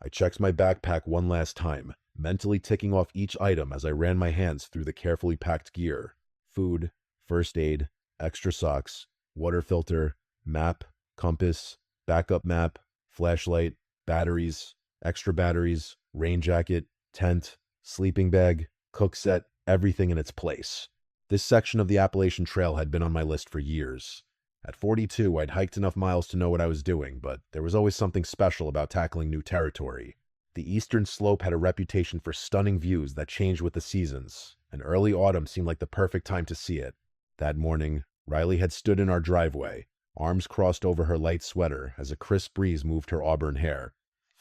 I checked my backpack one last time, mentally ticking off each item as I ran my hands through the carefully packed gear. Food, first aid, extra socks, water filter, map, compass, backup map, flashlight, batteries, extra batteries, rain jacket, tent, sleeping bag, cook set, everything in its place. This section of the Appalachian Trail had been on my list for years. At 42, I'd hiked enough miles to know what I was doing, but there was always something special about tackling new territory. The eastern slope had a reputation for stunning views that changed with the seasons, and early autumn seemed like the perfect time to see it. That morning, Riley had stood in our driveway, arms crossed over her light sweater as a crisp breeze moved her auburn hair.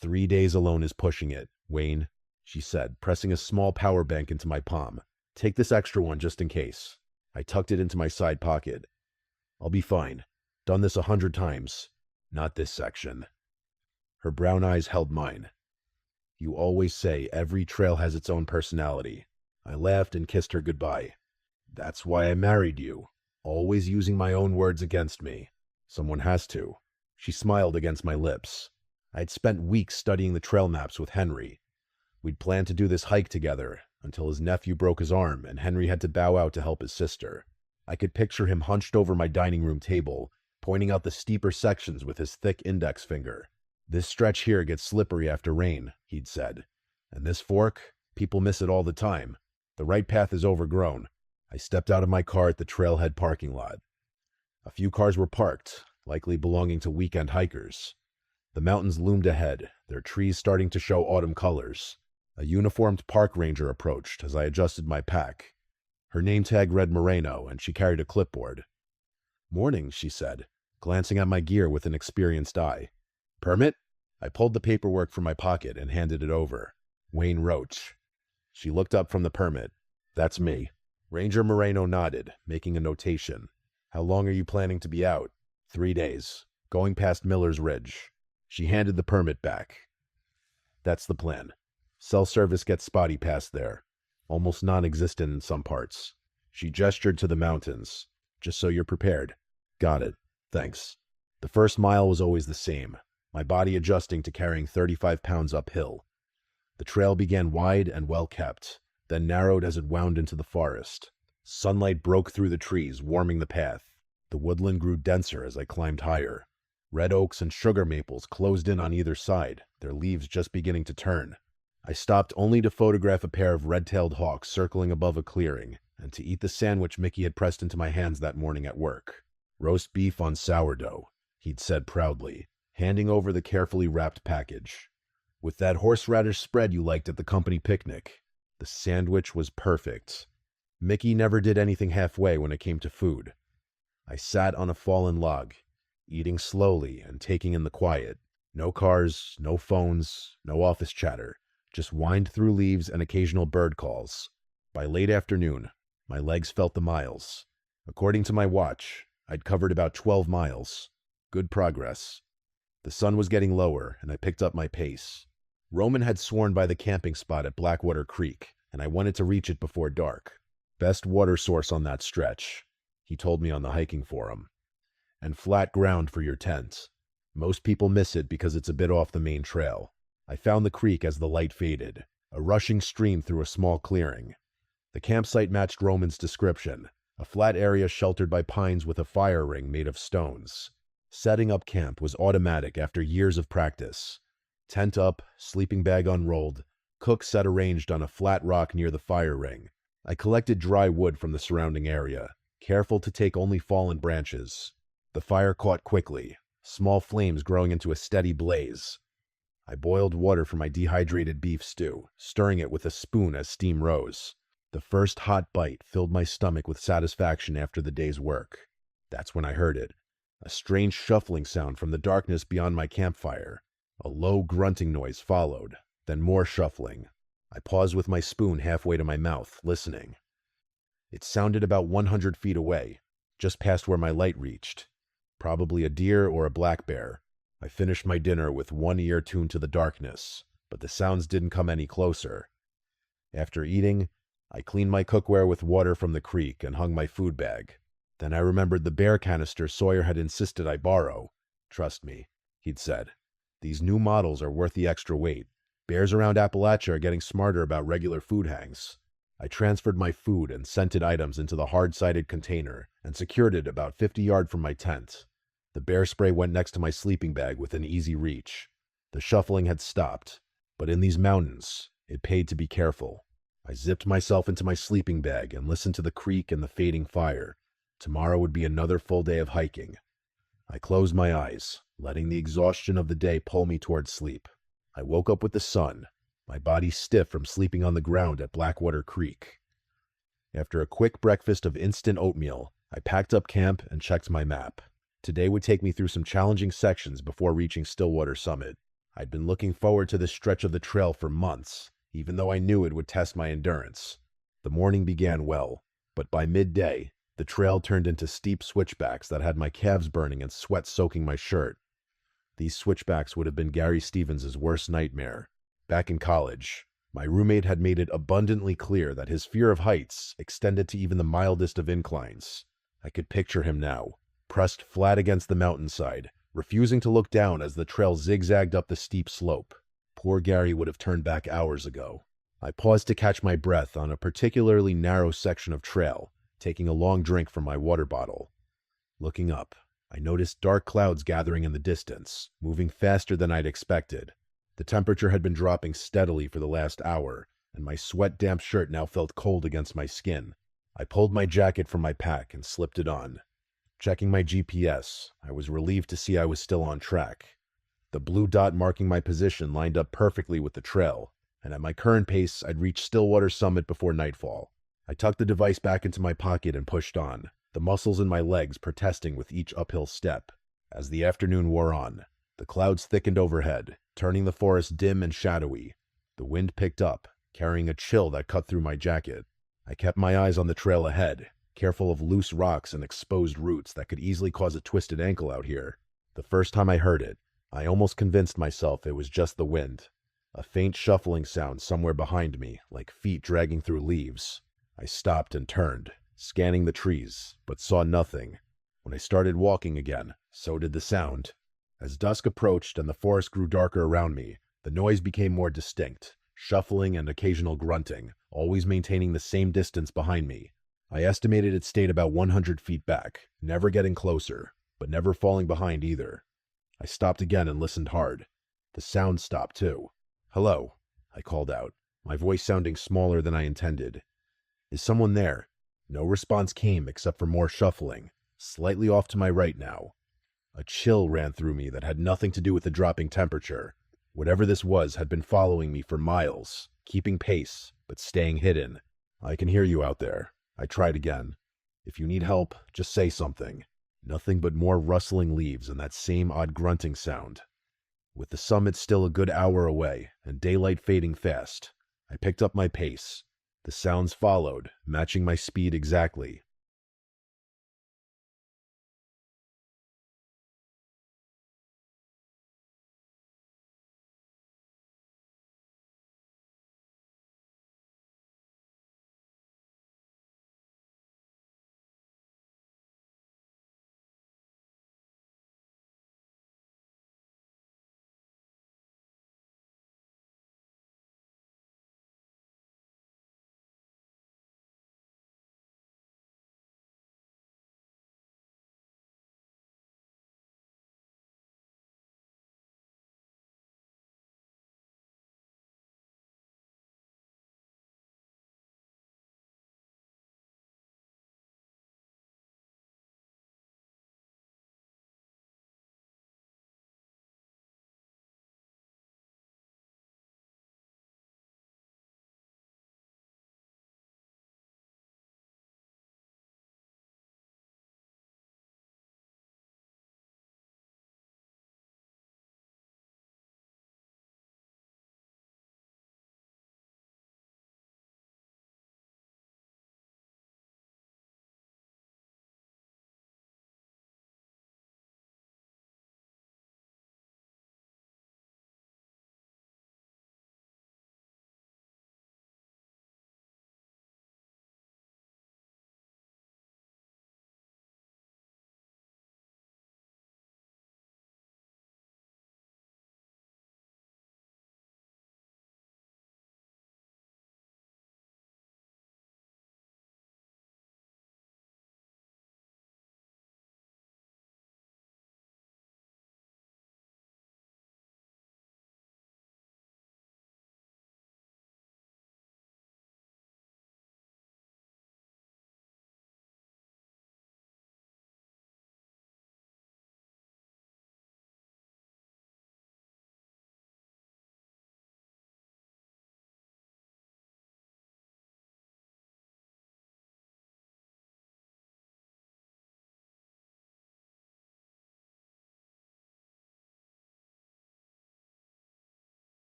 3 days alone is pushing it, Wayne, she said, pressing a small power bank into my palm. Take this extra one just in case. I tucked it into my side pocket. I'll be fine. Done this 100 times. Not this section. Her brown eyes held mine. You always say every trail has its own personality. I laughed and kissed her goodbye. That's why I married you. Always using my own words against me. Someone has to. She smiled against my lips. I'd spent weeks studying the trail maps with Henry. We'd planned to do this hike together until his nephew broke his arm and Henry had to bow out to help his sister. I could picture him hunched over my dining room table, pointing out the steeper sections with his thick index finger. This stretch here gets slippery after rain, he'd said. And this fork, people miss it all the time. The right path is overgrown. I stepped out of my car at the trailhead parking lot. A few cars were parked, likely belonging to weekend hikers. The mountains loomed ahead, their trees starting to show autumn colors. A uniformed park ranger approached as I adjusted my pack. Her name tag read Moreno, and she carried a clipboard. Morning, she said, glancing at my gear with an experienced eye. Permit? I pulled the paperwork from my pocket and handed it over. Wayne Roach. She looked up from the permit. That's me. Ranger Moreno nodded, making a notation. How long are you planning to be out? 3 days. Going past Miller's Ridge. She handed the permit back. That's the plan. Cell service gets spotty past there. Almost non-existent in some parts. She gestured to the mountains. Just so you're prepared. Got it. Thanks. The first mile was always the same, my body adjusting to carrying 35 pounds uphill. The trail began wide and well-kept, then narrowed as it wound into the forest. Sunlight broke through the trees, warming the path. The woodland grew denser as I climbed higher. Red oaks and sugar maples closed in on either side, their leaves just beginning to turn. I stopped only to photograph a pair of red-tailed hawks circling above a clearing, and to eat the sandwich Mickey had pressed into my hands that morning at work. Roast beef on sourdough, he'd said proudly, handing over the carefully wrapped package. With that horseradish spread you liked at the company picnic. The sandwich was perfect. Mickey never did anything halfway when it came to food. I sat on a fallen log, eating slowly and taking in the quiet. No cars, no phones, no office chatter. Just whined through leaves and occasional bird calls. By late afternoon, my legs felt the miles. According to my watch, I'd covered about 12 miles. Good progress. The sun was getting lower, and I picked up my pace. Roman had sworn by the camping spot at Blackwater Creek, and I wanted to reach it before dark. Best water source on that stretch, he told me on the hiking forum. And flat ground for your tent. Most people miss it because it's a bit off the main trail. I found the creek as the light faded, a rushing stream through a small clearing. The campsite matched Roman's description, a flat area sheltered by pines with a fire ring made of stones. Setting up camp was automatic after years of practice. Tent up, sleeping bag unrolled, cook set arranged on a flat rock near the fire ring. I collected dry wood from the surrounding area, careful to take only fallen branches. The fire caught quickly, small flames growing into a steady blaze. I boiled water for my dehydrated beef stew, stirring it with a spoon as steam rose. The first hot bite filled my stomach with satisfaction after the day's work. That's when I heard it. A strange shuffling sound from the darkness beyond my campfire. A low grunting noise followed, then more shuffling. I paused with my spoon halfway to my mouth, listening. It sounded about 100 feet away, just past where my light reached. Probably a deer or a black bear. I finished my dinner with one ear tuned to the darkness, but the sounds didn't come any closer. After eating, I cleaned my cookware with water from the creek and hung my food bag. Then I remembered the bear canister Sawyer had insisted I borrow. Trust me, he'd said. These new models are worth the extra weight. Bears around Appalachia are getting smarter about regular food hangs. I transferred my food and scented items into the hard-sided container and secured it about 50 yards from my tent. The bear spray went next to my sleeping bag within easy reach. The shuffling had stopped, but in these mountains, it paid to be careful. I zipped myself into my sleeping bag and listened to the creek and the fading fire. Tomorrow would be another full day of hiking. I closed my eyes, letting the exhaustion of the day pull me toward sleep. I woke up with the sun, my body stiff from sleeping on the ground at Blackwater Creek. After a quick breakfast of instant oatmeal, I packed up camp and checked my map. Today would take me through some challenging sections before reaching Stillwater Summit. I'd been looking forward to this stretch of the trail for months, even though I knew it would test my endurance. The morning began well, but by midday, the trail turned into steep switchbacks that had my calves burning and sweat soaking my shirt. These switchbacks would have been Gary Stevens' worst nightmare. Back in college, my roommate had made it abundantly clear that his fear of heights extended to even the mildest of inclines. I could picture him now, pressed flat against the mountainside, refusing to look down as the trail zigzagged up the steep slope. Poor Gary would have turned back hours ago. I paused to catch my breath on a particularly narrow section of trail, taking a long drink from my water bottle. Looking up, I noticed dark clouds gathering in the distance, moving faster than I'd expected. The temperature had been dropping steadily for the last hour, and my sweat-damp shirt now felt cold against my skin. I pulled my jacket from my pack and slipped it on. Checking my GPS, I was relieved to see I was still on track. The blue dot marking my position lined up perfectly with the trail, and at my current pace, I'd reach Stillwater Summit before nightfall. I tucked the device back into my pocket and pushed on, the muscles in my legs protesting with each uphill step. As the afternoon wore on, the clouds thickened overhead, turning the forest dim and shadowy. The wind picked up, carrying a chill that cut through my jacket. I kept my eyes on the trail ahead, careful of loose rocks and exposed roots that could easily cause a twisted ankle out here. The first time I heard it, I almost convinced myself it was just the wind. A faint shuffling sound somewhere behind me, like feet dragging through leaves. I stopped and turned, scanning the trees, but saw nothing. When I started walking again, so did the sound. As dusk approached and the forest grew darker around me, the noise became more distinct, shuffling and occasional grunting, always maintaining the same distance behind me. I estimated it stayed about 100 feet back, never getting closer, but never falling behind either. I stopped again and listened hard. The sound stopped too. "Hello," I called out, my voice sounding smaller than I intended. "Is someone there?" No response came except for more shuffling, slightly off to my right now. A chill ran through me that had nothing to do with the dropping temperature. Whatever this was had been following me for miles, keeping pace, but staying hidden. "I can hear you out there." I tried again. "If you need help, just say something." Nothing but more rustling leaves and that same odd grunting sound. With the summit still a good hour away and daylight fading fast, I picked up my pace. The sounds followed, matching my speed exactly.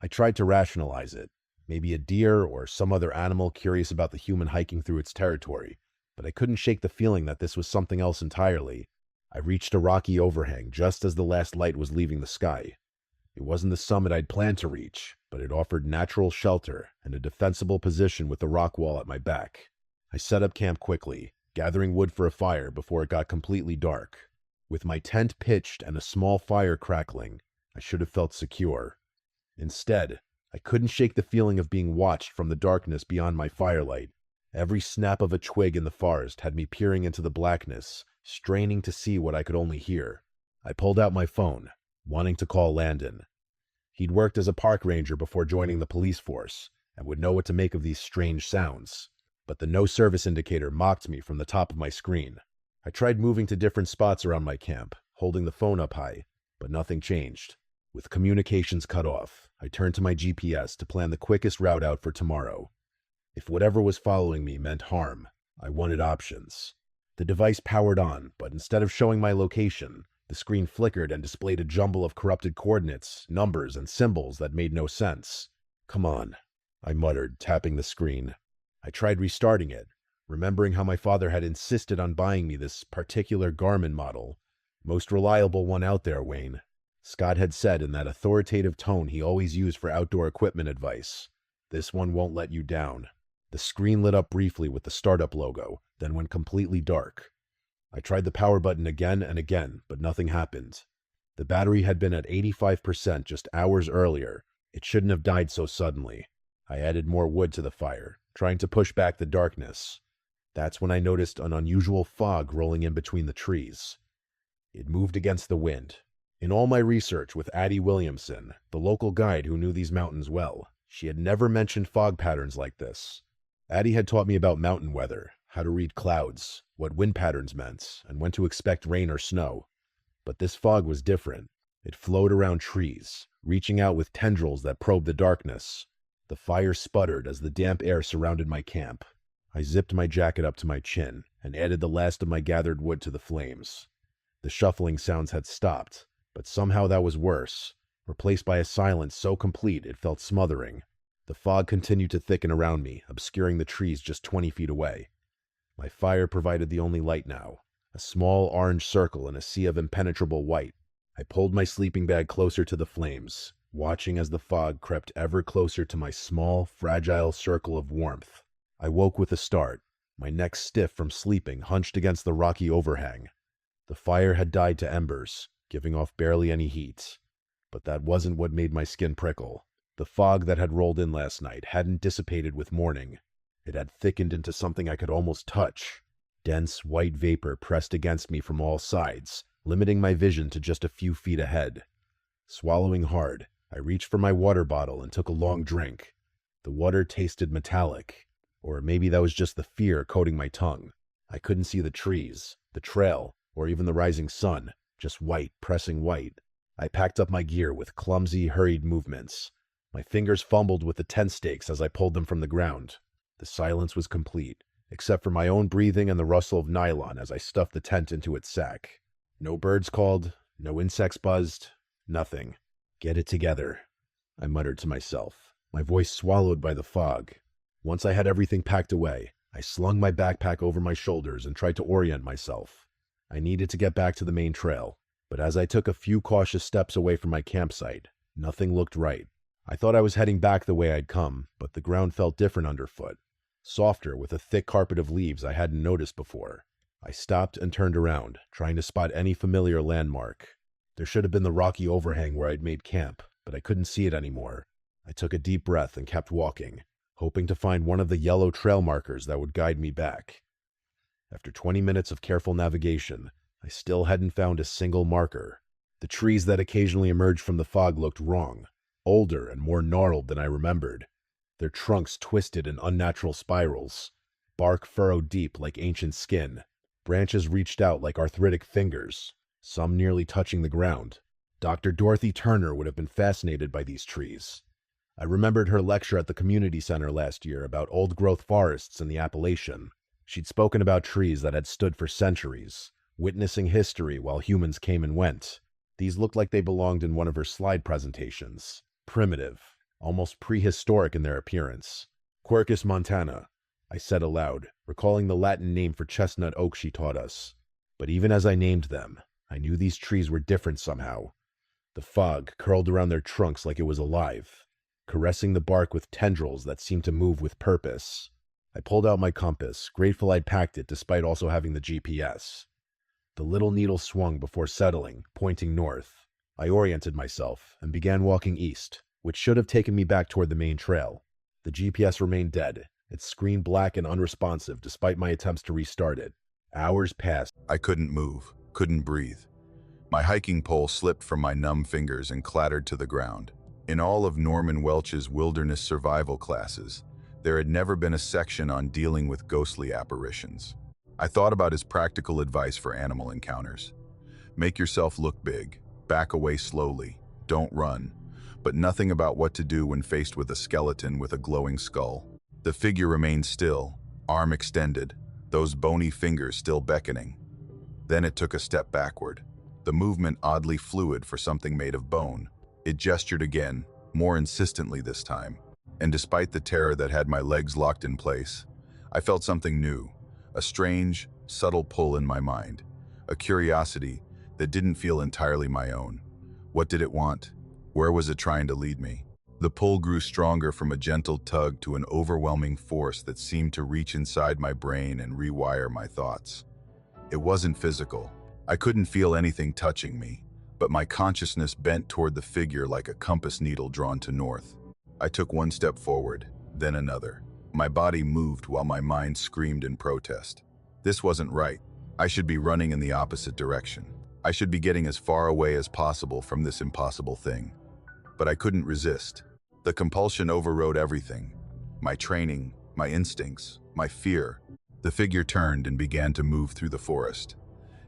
I tried to rationalize it. Maybe a deer or some other animal curious about the human hiking through its territory, but I couldn't shake the feeling that this was something else entirely. I reached a rocky overhang just as the last light was leaving the sky. It wasn't the summit I'd planned to reach, but it offered natural shelter and a defensible position with the rock wall at my back. I set up camp quickly, gathering wood for a fire before it got completely dark. With my tent pitched and a small fire crackling, I should have felt secure. Instead, I couldn't shake the feeling of being watched from the darkness beyond my firelight. Every snap of a twig in the forest had me peering into the blackness, straining to see what I could only hear. I pulled out my phone, wanting to call Landon. He'd worked as a park ranger before joining the police force, and would know what to make of these strange sounds. But the no service indicator mocked me from the top of my screen. I tried moving to different spots around my camp, holding the phone up high, but nothing changed. With communications cut off, I turned to my GPS to plan the quickest route out for tomorrow. If whatever was following me meant harm, I wanted options. The device powered on, but instead of showing my location, the screen flickered and displayed a jumble of corrupted coordinates, numbers, and symbols that made no sense. "Come on," I muttered, tapping the screen. I tried restarting it, remembering how my father had insisted on buying me this particular Garmin model. "Most reliable one out there, Wayne," Scott had said in that authoritative tone he always used for outdoor equipment advice. "This one won't let you down." The screen lit up briefly with the startup logo, then went completely dark. I tried the power button again and again, but nothing happened. The battery had been at 85% just hours earlier. It shouldn't have died so suddenly. I added more wood to the fire, trying to push back the darkness. That's when I noticed an unusual fog rolling in between the trees. It moved against the wind. In all my research with Addie Williamson, the local guide who knew these mountains well, she had never mentioned fog patterns like this. Addie had taught me about mountain weather, how to read clouds, what wind patterns meant, and when to expect rain or snow. But this fog was different. It flowed around trees, reaching out with tendrils that probed the darkness. The fire sputtered as the damp air surrounded my camp. I zipped my jacket up to my chin and added the last of my gathered wood to the flames. The shuffling sounds had stopped, but somehow that was worse, replaced by a silence so complete it felt smothering. The fog continued to thicken around me, obscuring the trees just 20 feet away. My fire provided the only light now, a small orange circle in a sea of impenetrable white. I pulled my sleeping bag closer to the flames, watching as the fog crept ever closer to my small, fragile circle of warmth. I woke with a start, my neck stiff from sleeping hunched against the rocky overhang. The fire had died to embers, giving off barely any heat. But that wasn't what made my skin prickle. The fog that had rolled in last night hadn't dissipated with morning. It had thickened into something I could almost touch. Dense white vapor pressed against me from all sides, limiting my vision to just a few feet ahead. Swallowing hard, I reached for my water bottle and took a long drink. The water tasted metallic, or maybe that was just the fear coating my tongue. I couldn't see the trees, the trail, or even the rising sun, just white pressing white. I packed up my gear with clumsy, hurried movements. My fingers fumbled with the tent stakes as I pulled them from the ground. The silence was complete, except for my own breathing and the rustle of nylon as I stuffed the tent into its sack. No birds called, no insects buzzed, nothing. "Get it together," I muttered to myself, my voice swallowed by the fog. Once I had everything packed away, I slung my backpack over my shoulders and tried to orient myself. I needed to get back to the main trail, but as I took a few cautious steps away from my campsite, nothing looked right. I thought I was heading back the way I'd come, but the ground felt different underfoot, softer with a thick carpet of leaves I hadn't noticed before. I stopped and turned around, trying to spot any familiar landmark. There should have been the rocky overhang where I'd made camp, but I couldn't see it anymore. I took a deep breath and kept walking, hoping to find one of the yellow trail markers that would guide me back. After 20 minutes of careful navigation, I still hadn't found a single marker. The trees that occasionally emerged from the fog looked wrong, older and more gnarled than I remembered. Their trunks twisted in unnatural spirals, bark furrowed deep like ancient skin. Branches reached out like arthritic fingers, some nearly touching the ground. Dr. Dorothy Turner would have been fascinated by these trees. I remembered her lecture at the community center last year about old-growth forests in the Appalachians. She'd spoken about trees that had stood for centuries, witnessing history while humans came and went. These looked like they belonged in one of her slide presentations. Primitive, almost prehistoric in their appearance. Quercus montana, I said aloud, recalling the Latin name for chestnut oak she taught us. But even as I named them, I knew these trees were different somehow. The fog curled around their trunks like it was alive, caressing the bark with tendrils that seemed to move with purpose. I pulled out my compass, grateful I'd packed it despite also having the GPS. The little needle swung before settling, pointing north. I oriented myself and began walking east, which should have taken me back toward the main trail. The GPS remained dead, its screen black and unresponsive despite my attempts to restart it. Hours passed. I couldn't move, couldn't breathe. My hiking pole slipped from my numb fingers and clattered to the ground. In all of Norman Welch's wilderness survival classes, there had never been a section on dealing with ghostly apparitions. I thought about his practical advice for animal encounters. Make yourself look big, back away slowly, don't run, but nothing about what to do when faced with a skeleton with a glowing skull. The figure remained still, arm extended, those bony fingers still beckoning. Then it took a step backward, the movement oddly fluid for something made of bone. It gestured again, more insistently this time, and despite the terror that had my legs locked in place, I felt something new, a strange, subtle pull in my mind, a curiosity that didn't feel entirely my own. What did it want? Where was it trying to lead me? The pull grew stronger from a gentle tug to an overwhelming force that seemed to reach inside my brain and rewire my thoughts. It wasn't physical. I couldn't feel anything touching me, but my consciousness bent toward the figure like a compass needle drawn to north. I took one step forward, then another. My body moved while my mind screamed in protest. This wasn't right. I should be running in the opposite direction. I should be getting as far away as possible from this impossible thing. But I couldn't resist. The compulsion overrode everything. My training, my instincts, my fear. The figure turned and began to move through the forest.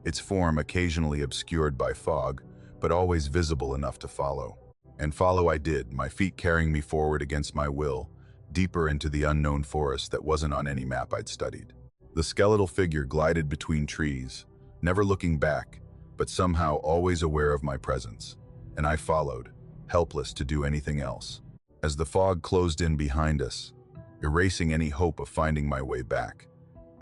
Its form occasionally obscured by fog, but always visible enough to follow. And follow I did, my feet carrying me forward against my will, deeper into the unknown forest that wasn't on any map I'd studied. The skeletal figure glided between trees, never looking back, but somehow always aware of my presence. And I followed, helpless to do anything else. As the fog closed in behind us, erasing any hope of finding my way back,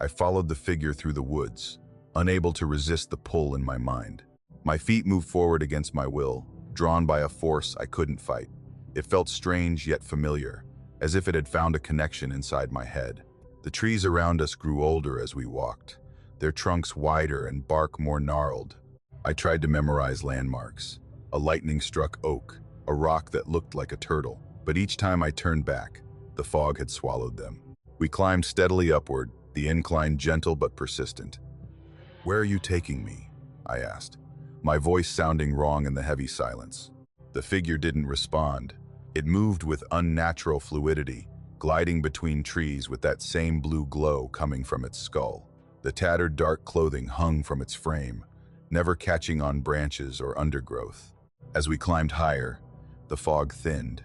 I followed the figure through the woods, unable to resist the pull in my mind. My feet moved forward against my will, drawn by a force I couldn't fight. It felt strange yet familiar, as if it had found a connection inside my head. The trees around us grew older as we walked, their trunks wider and bark more gnarled. I tried to memorize landmarks, a lightning-struck oak, a rock that looked like a turtle, but each time I turned back, the fog had swallowed them. We climbed steadily upward, the incline gentle but persistent. "Where are you taking me?" I asked, my voice sounding wrong in the heavy silence. The figure didn't respond. It moved with unnatural fluidity, gliding between trees with that same blue glow coming from its skull. The tattered dark clothing hung from its frame, never catching on branches or undergrowth. As we climbed higher, the fog thinned.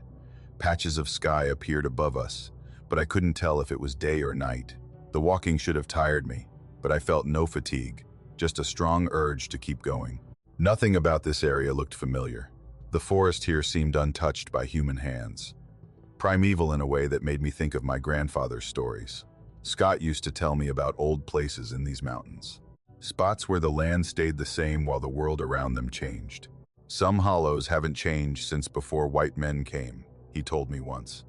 Patches of sky appeared above us, but I couldn't tell if it was day or night. The walking should have tired me, but I felt no fatigue, just a strong urge to keep going. Nothing about this area looked familiar. The forest here seemed untouched by human hands. Primeval in a way that made me think of my grandfather's stories. Scott used to tell me about old places in these mountains. Spots where the land stayed the same while the world around them changed. Some hollows haven't changed since before white men came, he told me once.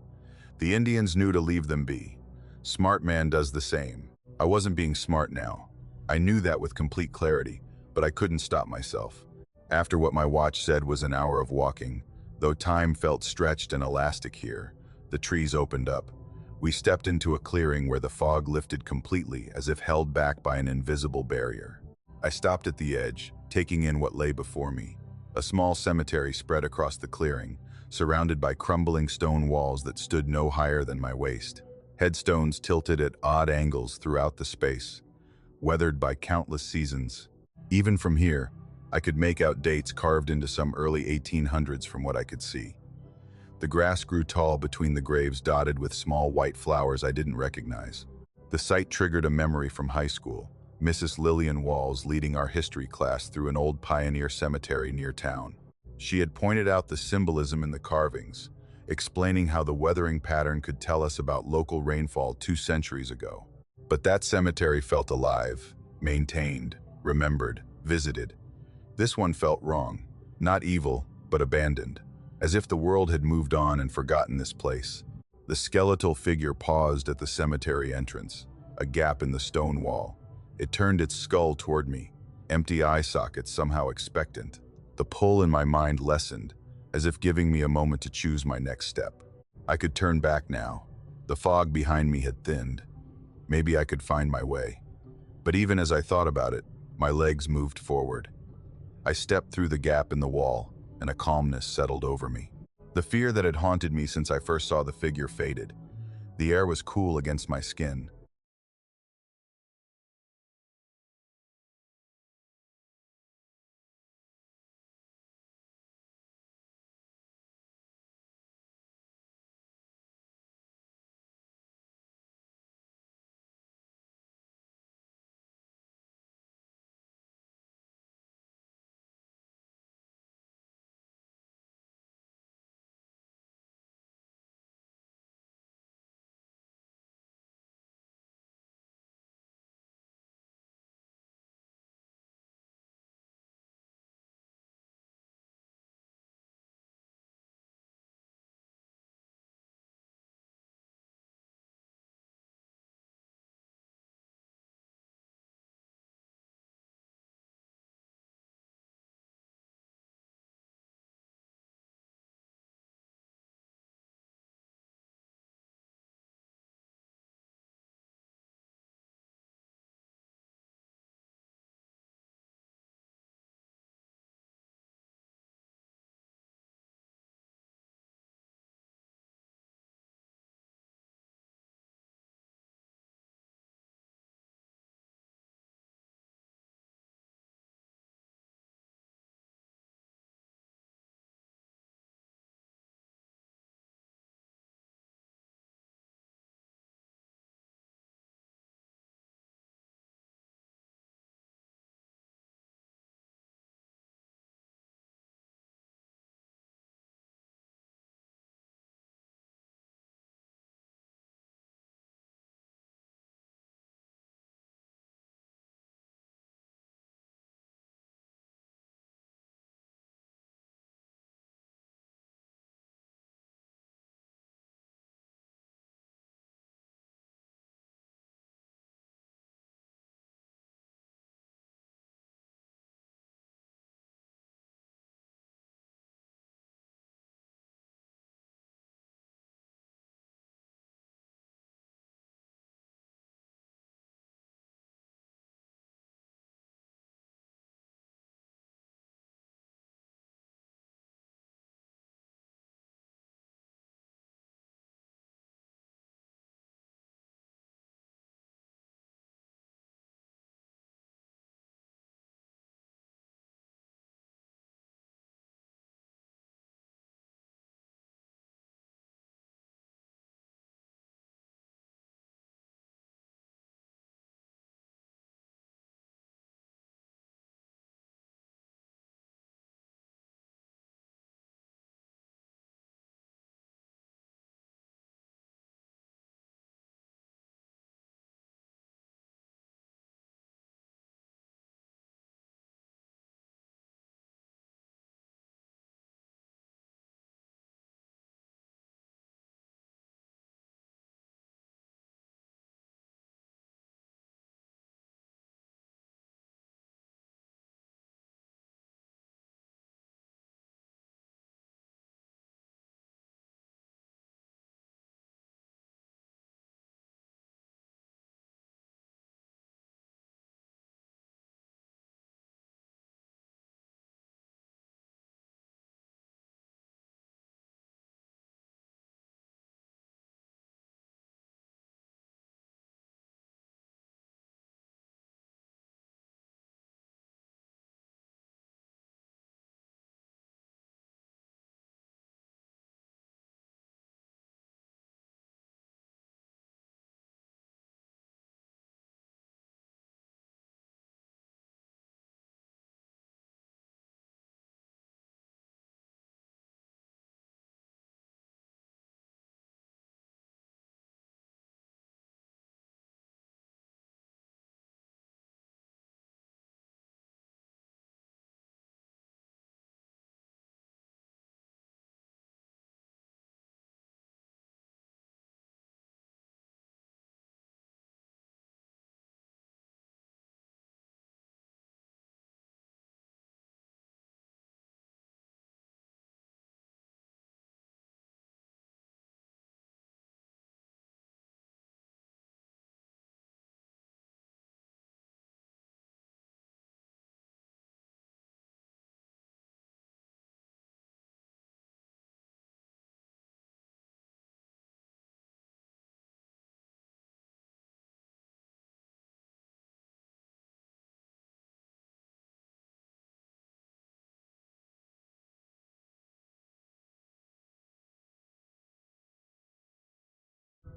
The Indians knew to leave them be. Smart man does the same. I wasn't being smart now. I knew that with complete clarity, but I couldn't stop myself. After what my watch said was an hour of walking, though time felt stretched and elastic here, the trees opened up. We stepped into a clearing where the fog lifted completely as if held back by an invisible barrier. I stopped at the edge, taking in what lay before me. A small cemetery spread across the clearing, surrounded by crumbling stone walls that stood no higher than my waist. Headstones tilted at odd angles throughout the space, weathered by countless seasons. Even from here, I could make out dates carved into some early 1800s from what I could see. The grass grew tall between the graves dotted with small white flowers I didn't recognize. The sight triggered a memory from high school, Mrs. Lillian Walls leading our history class through an old pioneer cemetery near town. She had pointed out the symbolism in the carvings, explaining how the weathering pattern could tell us about local rainfall 2 centuries ago. But that cemetery felt alive, maintained, remembered, visited. This one felt wrong, not evil, but abandoned, as if the world had moved on and forgotten this place. The skeletal figure paused at the cemetery entrance, a gap in the stone wall. It turned its skull toward me, empty eye sockets somehow expectant. The pull in my mind lessened, as if giving me a moment to choose my next step. I could turn back now. The fog behind me had thinned. Maybe I could find my way. But even as I thought about it, my legs moved forward. I stepped through the gap in the wall, and a calmness settled over me. The fear that had haunted me since I first saw the figure faded. The air was cool against my skin,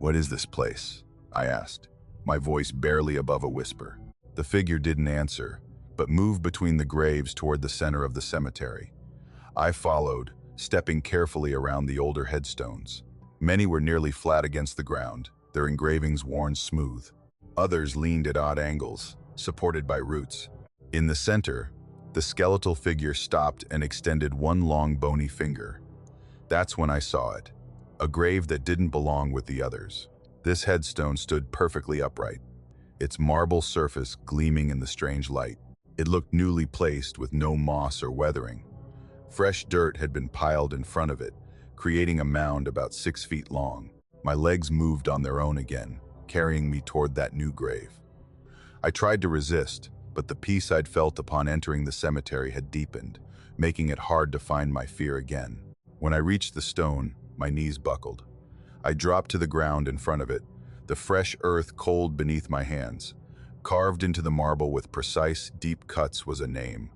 "What is this place?" I asked, my voice barely above a whisper. The figure didn't answer, but moved between the graves toward the center of the cemetery. I followed, stepping carefully around the older headstones. Many were nearly flat against the ground, their engravings worn smooth. Others leaned at odd angles, supported by roots. In the center, the skeletal figure stopped and extended one long bony finger. That's when I saw it, a grave that didn't belong with the others. This headstone stood perfectly upright, its marble surface gleaming in the strange light. It looked newly placed with no moss or weathering. Fresh dirt had been piled in front of it, creating a mound about 6 feet long. My legs moved on their own again, carrying me toward that new grave. I tried to resist, but the peace I'd felt upon entering the cemetery had deepened, making it hard to find my fear again. When I reached the stone, my knees buckled. I dropped to the ground in front of it, the fresh earth cold beneath my hands. Carved into the marble with precise, deep cuts was a name: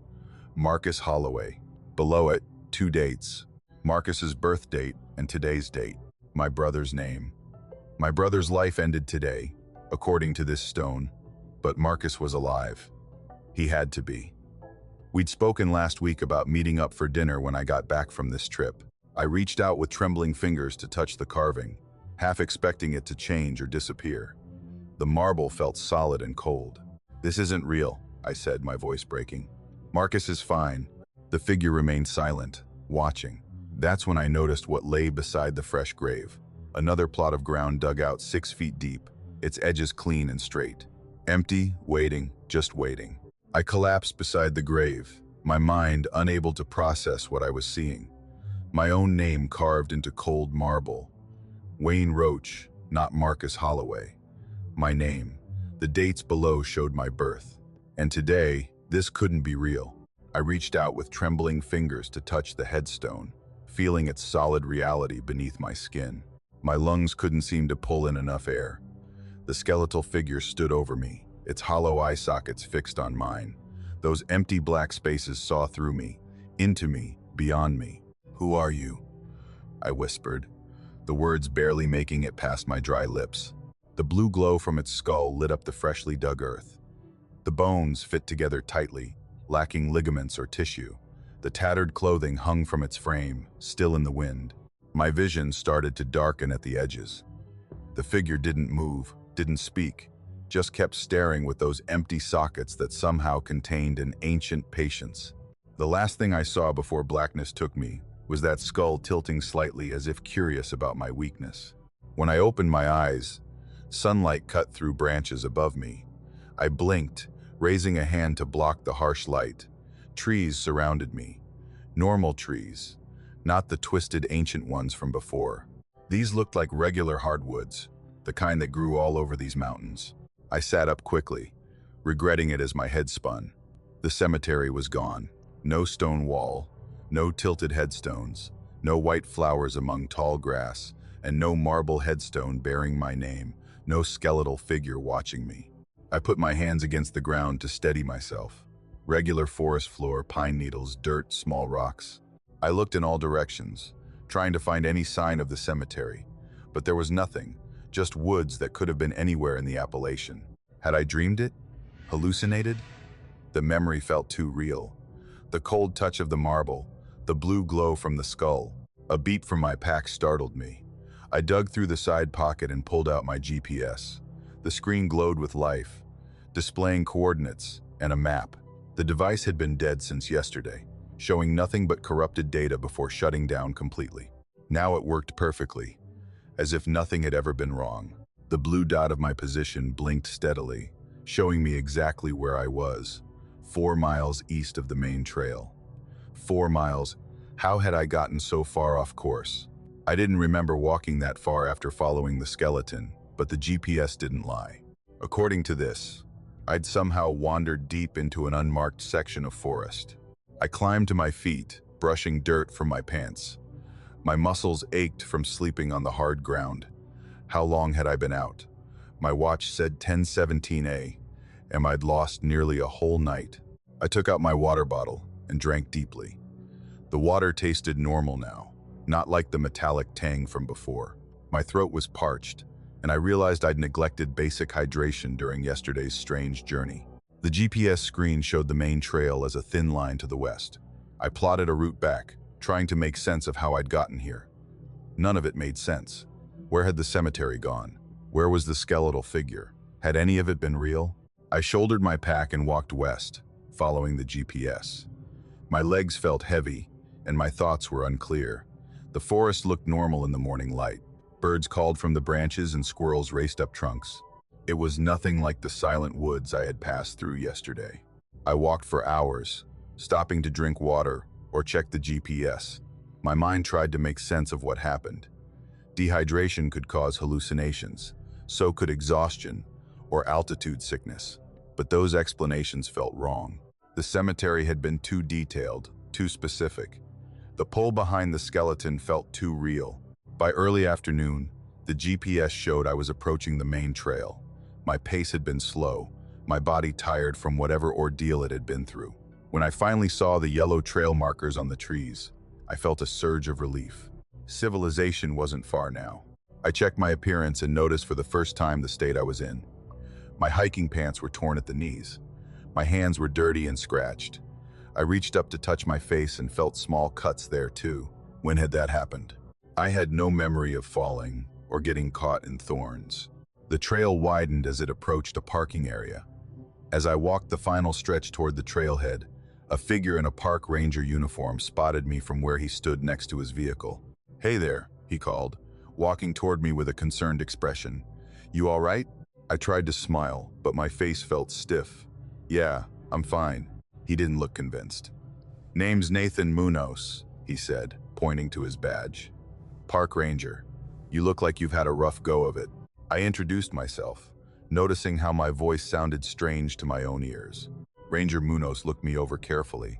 Marcus Holloway. Below it, 2 dates: Marcus's birth date and today's date. My brother's name. My brother's life ended today, according to this stone, but Marcus was alive. He had to be. We'd spoken last week about meeting up for dinner when I got back from this trip. I reached out with trembling fingers to touch the carving, half expecting it to change or disappear. The marble felt solid and cold. "This isn't real," I said, my voice breaking. "Marcus is fine." The figure remained silent, watching. That's when I noticed what lay beside the fresh grave. Another plot of ground dug out 6 feet deep, its edges clean and straight. Empty, waiting, just waiting. I collapsed beside the grave, my mind unable to process what I was seeing. My own name carved into cold marble. Wayne Roach, not Marcus Holloway. My name. The dates below showed my birth. And today, this couldn't be real. I reached out with trembling fingers to touch the headstone, feeling its solid reality beneath my skin. My lungs couldn't seem to pull in enough air. The skeletal figure stood over me, its hollow eye sockets fixed on mine. Those empty black spaces saw through me, into me, beyond me. "Who are you?" I whispered, the words barely making it past my dry lips. The blue glow from its skull lit up the freshly dug earth. The bones fit together tightly, lacking ligaments or tissue. The tattered clothing hung from its frame, still in the wind. My vision started to darken at the edges. The figure didn't move, didn't speak, just kept staring with those empty sockets that somehow contained an ancient patience. The last thing I saw before blackness took me was that skull tilting slightly as if curious about my weakness. When I opened my eyes, sunlight cut through branches above me. I blinked, raising a hand to block the harsh light. Trees surrounded me. Normal trees, not the twisted ancient ones from before. These looked like regular hardwoods, the kind that grew all over these mountains. I sat up quickly, regretting it as my head spun. The cemetery was gone. No stone wall, no tilted headstones, no white flowers among tall grass, and no marble headstone bearing my name, no skeletal figure watching me. I put my hands against the ground to steady myself. Regular forest floor, pine needles, dirt, small rocks. I looked in all directions, trying to find any sign of the cemetery, but there was nothing, just woods that could have been anywhere in the Appalachian. Had I dreamed it? Hallucinated? The memory felt too real. The cold touch of the marble, the blue glow from the skull. A beep from my pack startled me. I dug through the side pocket and pulled out my GPS. The screen glowed with life, displaying coordinates and a map. The device had been dead since yesterday, showing nothing but corrupted data before shutting down completely. Now it worked perfectly, as if nothing had ever been wrong. The blue dot of my position blinked steadily, showing me exactly where I was, 4 miles east of the main trail. 4 miles. How had I gotten so far off course? I didn't remember walking that far after following the skeleton, but the GPS didn't lie. According to this, I'd somehow wandered deep into an unmarked section of forest. I climbed to my feet, brushing dirt from my pants. My muscles ached from sleeping on the hard ground. How long had I been out? My watch said 10:17 a.m., and I'd lost nearly a whole night. I took out my water bottle and drank deeply. The water tasted normal now, not like the metallic tang from before. My throat was parched, and I realized I'd neglected basic hydration during yesterday's strange journey. The GPS screen showed the main trail as a thin line to the west. I plotted a route back, trying to make sense of how I'd gotten here. None of it made sense. Where had the cemetery gone? Where was the skeletal figure? Had any of it been real? I shouldered my pack and walked west, following the GPS. My legs felt heavy, and my thoughts were unclear. The forest looked normal in the morning light. Birds called from the branches and squirrels raced up trunks. It was nothing like the silent woods I had passed through yesterday. I walked for hours, stopping to drink water or check the GPS. My mind tried to make sense of what happened. Dehydration could cause hallucinations, so could exhaustion or altitude sickness. But those explanations felt wrong. The cemetery had been too detailed, too specific. The pull behind the skeleton felt too real. By early afternoon, the GPS showed I was approaching the main trail. My pace had been slow, my body tired from whatever ordeal it had been through. When I finally saw the yellow trail markers on the trees, I felt a surge of relief. Civilization wasn't far now. I checked my appearance and noticed for the first time the state I was in. My hiking pants were torn at the knees. My hands were dirty and scratched. I reached up to touch my face and felt small cuts there too. When had that happened? I had no memory of falling or getting caught in thorns. The trail widened as it approached a parking area. As I walked the final stretch toward the trailhead, a figure in a park ranger uniform spotted me from where he stood next to his vehicle. "Hey there," he called, walking toward me with a concerned expression. "You all right?" I tried to smile, but my face felt stiff. "Yeah, I'm fine." He didn't look convinced. "Name's Nathan Munoz," he said, pointing to his badge. "Park ranger. You look like you've had a rough go of it." I introduced myself, noticing how my voice sounded strange to my own ears. Ranger Munoz looked me over carefully.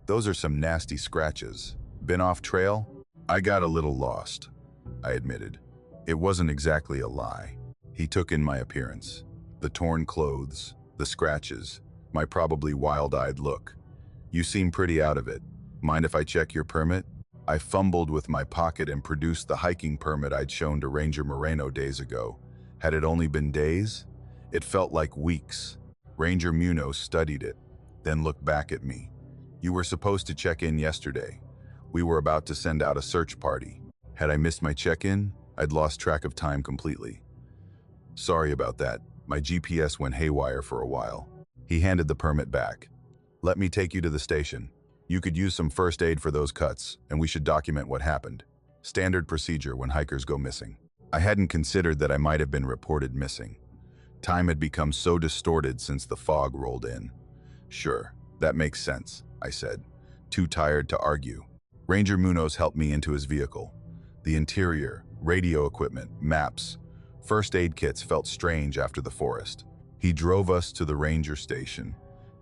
"Those are some nasty scratches. Been off trail?" "I got a little lost," I admitted. It wasn't exactly a lie. He took in my appearance. The torn clothes, the scratches, my probably wild-eyed look. "You seem pretty out of it. Mind if I check your permit?" I fumbled with my pocket and produced the hiking permit I'd shown to Ranger Moreno days ago. Had it only been days? It felt like weeks. Ranger Munoz studied it, then looked back at me. "You were supposed to check in yesterday. We were about to send out a search party. Had I missed my check-in, I'd lost track of time completely." "Sorry about that. My GPS went haywire for a while." He handed the permit back. "Let me take you to the station. You could use some first aid for those cuts, and we should document what happened. Standard procedure when hikers go missing." I hadn't considered that I might have been reported missing. Time had become so distorted since the fog rolled in. "Sure, that makes sense," I said, too tired to argue. Ranger Munoz helped me into his vehicle. The interior, radio equipment, maps, first aid kits felt strange after the forest. He drove us to the ranger station,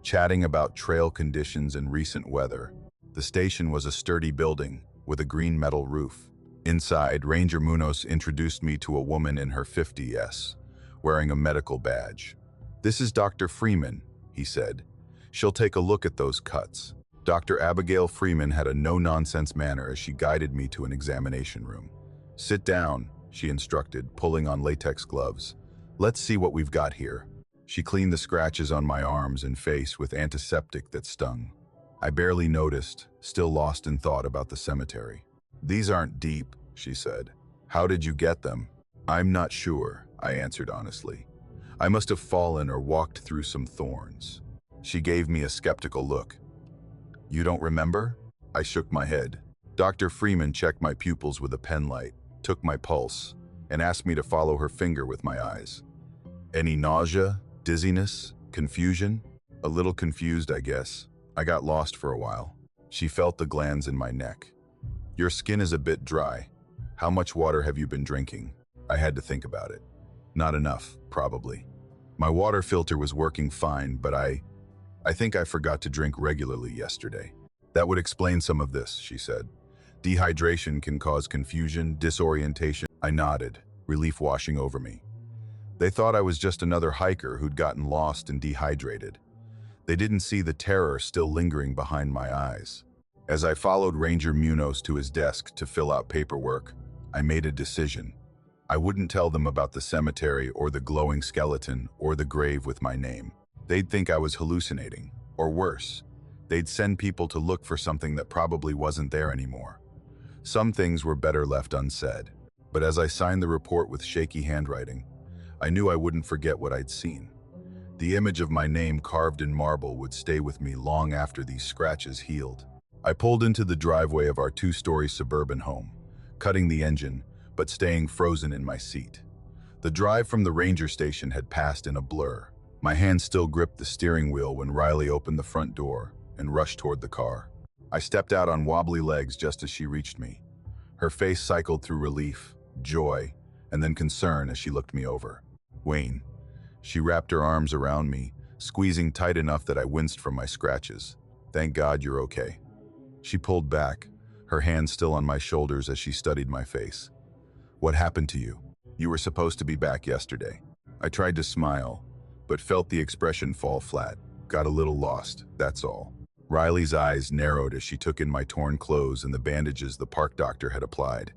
chatting about trail conditions and recent weather. The station was a sturdy building with a green metal roof. Inside, Ranger Munoz introduced me to a woman in her 50s, wearing a medical badge. "This is Dr. Freeman," he said. "She'll take a look at those cuts." Dr. Abigail Freeman had a no-nonsense manner as she guided me to an examination room. "Sit down," she instructed, pulling on latex gloves. "Let's see what we've got here." She cleaned the scratches on my arms and face with antiseptic that stung. I barely noticed, still lost in thought about the cemetery. "These aren't deep," she said. "How did you get them?" "I'm not sure," I answered honestly. "I must have fallen or walked through some thorns." She gave me a skeptical look. "You don't remember?" I shook my head. Dr. Freeman checked my pupils with a pen light, took my pulse, and asked me to follow her finger with my eyes. "Any nausea, dizziness, confusion?" "A little confused, I guess. I got lost for a while." She felt the glands in my neck. "Your skin is a bit dry. How much water have you been drinking?" I had to think about it. "Not enough, probably. My water filter was working fine, but I think I forgot to drink regularly yesterday." "That would explain some of this," she said. "Dehydration can cause confusion, disorientation." I nodded, relief washing over me. They thought I was just another hiker who'd gotten lost and dehydrated. They didn't see the terror still lingering behind my eyes. As I followed Ranger Munoz to his desk to fill out paperwork, I made a decision. I wouldn't tell them about the cemetery or the glowing skeleton or the grave with my name. They'd think I was hallucinating, or worse, they'd send people to look for something that probably wasn't there anymore. Some things were better left unsaid, but as I signed the report with shaky handwriting, I knew I wouldn't forget what I'd seen. The image of my name carved in marble would stay with me long after these scratches healed. I pulled into the driveway of our two-story suburban home, cutting the engine, but staying frozen in my seat. The drive from the ranger station had passed in a blur. My hand still gripped the steering wheel when Riley opened the front door and rushed toward the car. I stepped out on wobbly legs just as she reached me. Her face cycled through relief, joy, and then concern as she looked me over. "Wayne." She wrapped her arms around me, squeezing tight enough that I winced from my scratches. "Thank God you're okay." She pulled back, her hands still on my shoulders as she studied my face. "What happened to you? You were supposed to be back yesterday." I tried to smile, but felt the expression fall flat. "Got a little lost, that's all." Riley's eyes narrowed as she took in my torn clothes and the bandages the park doctor had applied.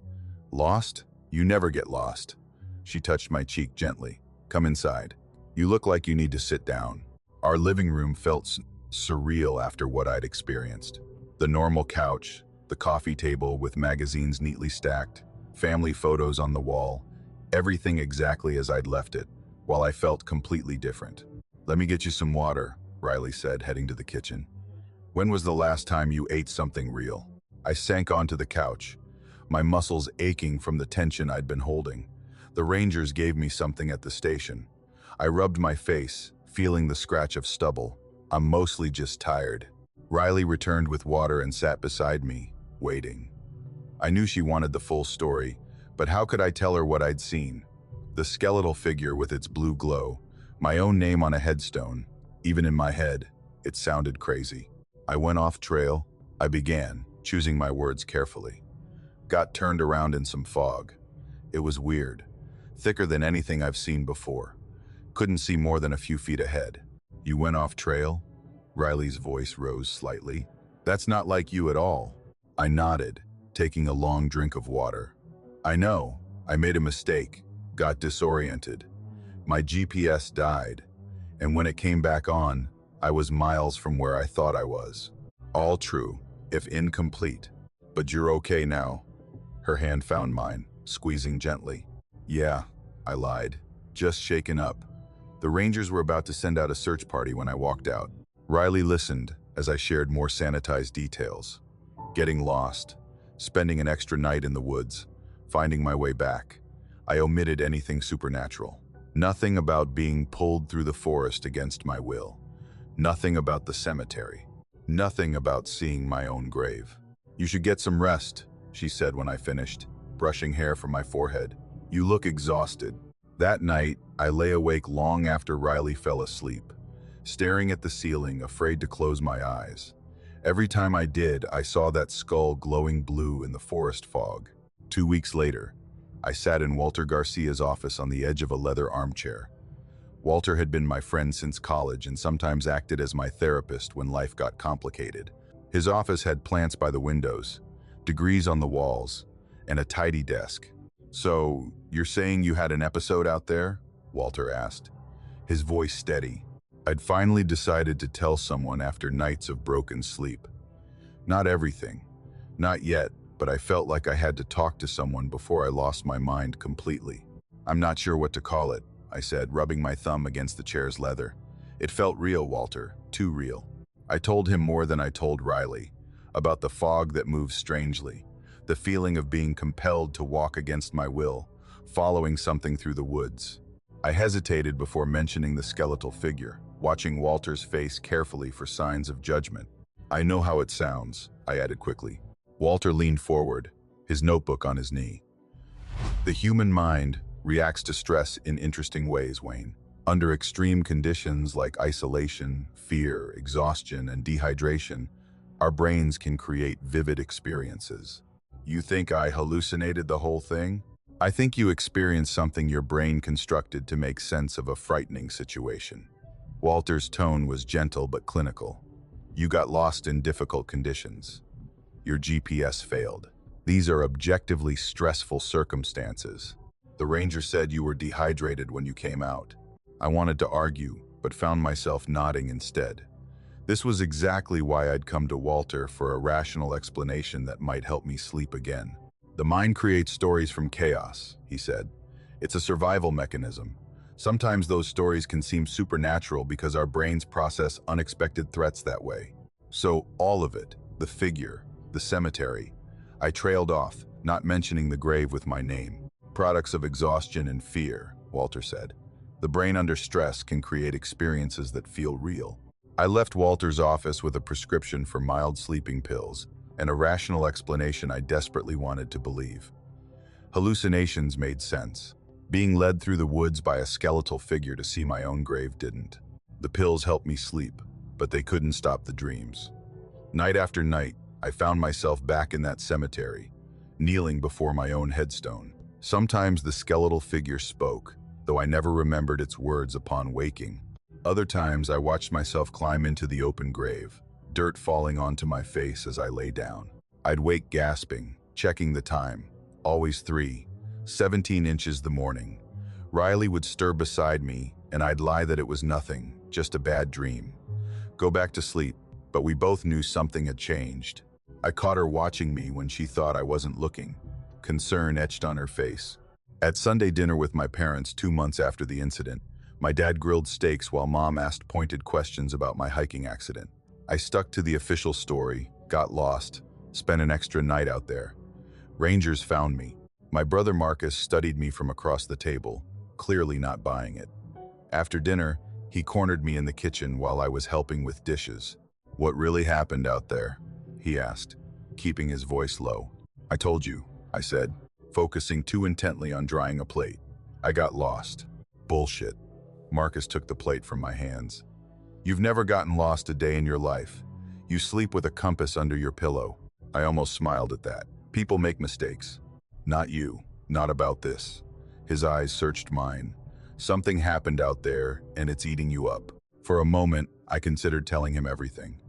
"Lost? You never get lost." She touched my cheek gently. "Come inside. You look like you need to sit down." Our living room felt surreal after what I'd experienced. The normal couch, the coffee table with magazines neatly stacked, family photos on the wall, everything exactly as I'd left it, while I felt completely different. "Let me get you some water," Riley said, heading to the kitchen. "When was the last time you ate something real?" I sank onto the couch, my muscles aching from the tension I'd been holding. The Rangers gave me something at the station. I rubbed my face, feeling the scratch of stubble. "I'm mostly just tired." Riley returned with water and sat beside me, waiting. I knew she wanted the full story, but how could I tell her what I'd seen? The skeletal figure with its blue glow, my own name on a headstone. Even in my head, it sounded crazy. I went off trail. I began, choosing my words carefully. Got turned around in some fog. It was weird, thicker than anything I've seen before. Couldn't see more than a few feet ahead. "You went off trail?" Riley's voice rose slightly. "That's not like you at all." I nodded, taking a long drink of water. "I know, I made a mistake, got disoriented. My GPS died, and when it came back on, I was miles from where I thought I was." "All true, if incomplete. But you're okay now." Her hand found mine, squeezing gently. "Yeah," I lied, "just shaken up." The Rangers were about to send out a search party when I walked out. Riley listened as I shared more sanitized details. Getting lost, spending an extra night in the woods, finding my way back. I omitted anything supernatural. Nothing about being pulled through the forest against my will. Nothing about the cemetery. Nothing about seeing my own grave. "You should get some rest," she said when I finished, brushing hair from my forehead. "You look exhausted." That night, I lay awake long after Riley fell asleep, staring at the ceiling, afraid to close my eyes. Every time I did, I saw that skull glowing blue in the forest fog. 2 weeks later, I sat in Walter Garcia's office on the edge of a leather armchair. Walter had been my friend since college and sometimes acted as my therapist when life got complicated. His office had plants by the windows, degrees on the walls, and a tidy desk. "So, you're saying you had an episode out there?" Walter asked, his voice steady. I'd finally decided to tell someone after nights of broken sleep. Not everything, not yet, but I felt like I had to talk to someone before I lost my mind completely. "I'm not sure what to call it," I said, rubbing my thumb against the chair's leather. "It felt real, Walter, too real." I told him more than I told Riley, about the fog that moves strangely, the feeling of being compelled to walk against my will, following something through the woods. I hesitated before mentioning the skeletal figure, watching Walter's face carefully for signs of judgment. "I know how it sounds," I added quickly. Walter leaned forward, his notebook on his knee. "The human mind reacts to stress in interesting ways, Wayne. Under extreme conditions like isolation, fear, exhaustion, and dehydration, our brains can create vivid experiences." "You think I hallucinated the whole thing?" "I think you experienced something your brain constructed to make sense of a frightening situation." Walter's tone was gentle but clinical. "You got lost in difficult conditions. Your GPS failed. These are objectively stressful circumstances. The ranger said you were dehydrated when you came out. I wanted to argue, but found myself nodding instead. This was exactly why I'd come to Walter for a rational explanation that might help me sleep again. The mind creates stories from chaos, he said. It's a survival mechanism. Sometimes those stories can seem supernatural because our brains process unexpected threats that way. So all of it, the figure, the cemetery, I trailed off, not mentioning the grave with my name. Products of exhaustion and fear, Walter said. The brain under stress can create experiences that feel real. I left Walter's office with a prescription for mild sleeping pills and a rational explanation I desperately wanted to believe. Hallucinations made sense. Being led through the woods by a skeletal figure to see my own grave didn't. The pills helped me sleep, but they couldn't stop the dreams. Night after night, I found myself back in that cemetery, kneeling before my own headstone. Sometimes the skeletal figure spoke, though I never remembered its words upon waking. Other times I watched myself climb into the open grave, dirt falling onto my face as I lay down. I'd wake gasping, checking the time. Always 3:17 inches the morning. Riley would stir beside me, and I'd lie that it was nothing, just a bad dream. Go back to sleep, but we both knew something had changed. I caught her watching me when she thought I wasn't looking. Concern etched on her face. At Sunday dinner with my parents 2 months after the incident, my dad grilled steaks while Mom asked pointed questions about my hiking accident. I stuck to the official story, got lost, spent an extra night out there. Rangers found me. My brother Marcus studied me from across the table, clearly not buying it. After dinner, he cornered me in the kitchen while I was helping with dishes. "What really happened out there?" he asked, keeping his voice low. "I told you," I said, focusing too intently on drying a plate. "I got lost." "Bullshit." Marcus took the plate from my hands. "You've never gotten lost a day in your life. You sleep with a compass under your pillow." I almost smiled at that. "People make mistakes. Not you. Not about this." His eyes searched mine. "Something happened out there, and it's eating you up." For a moment, I considered telling him everything.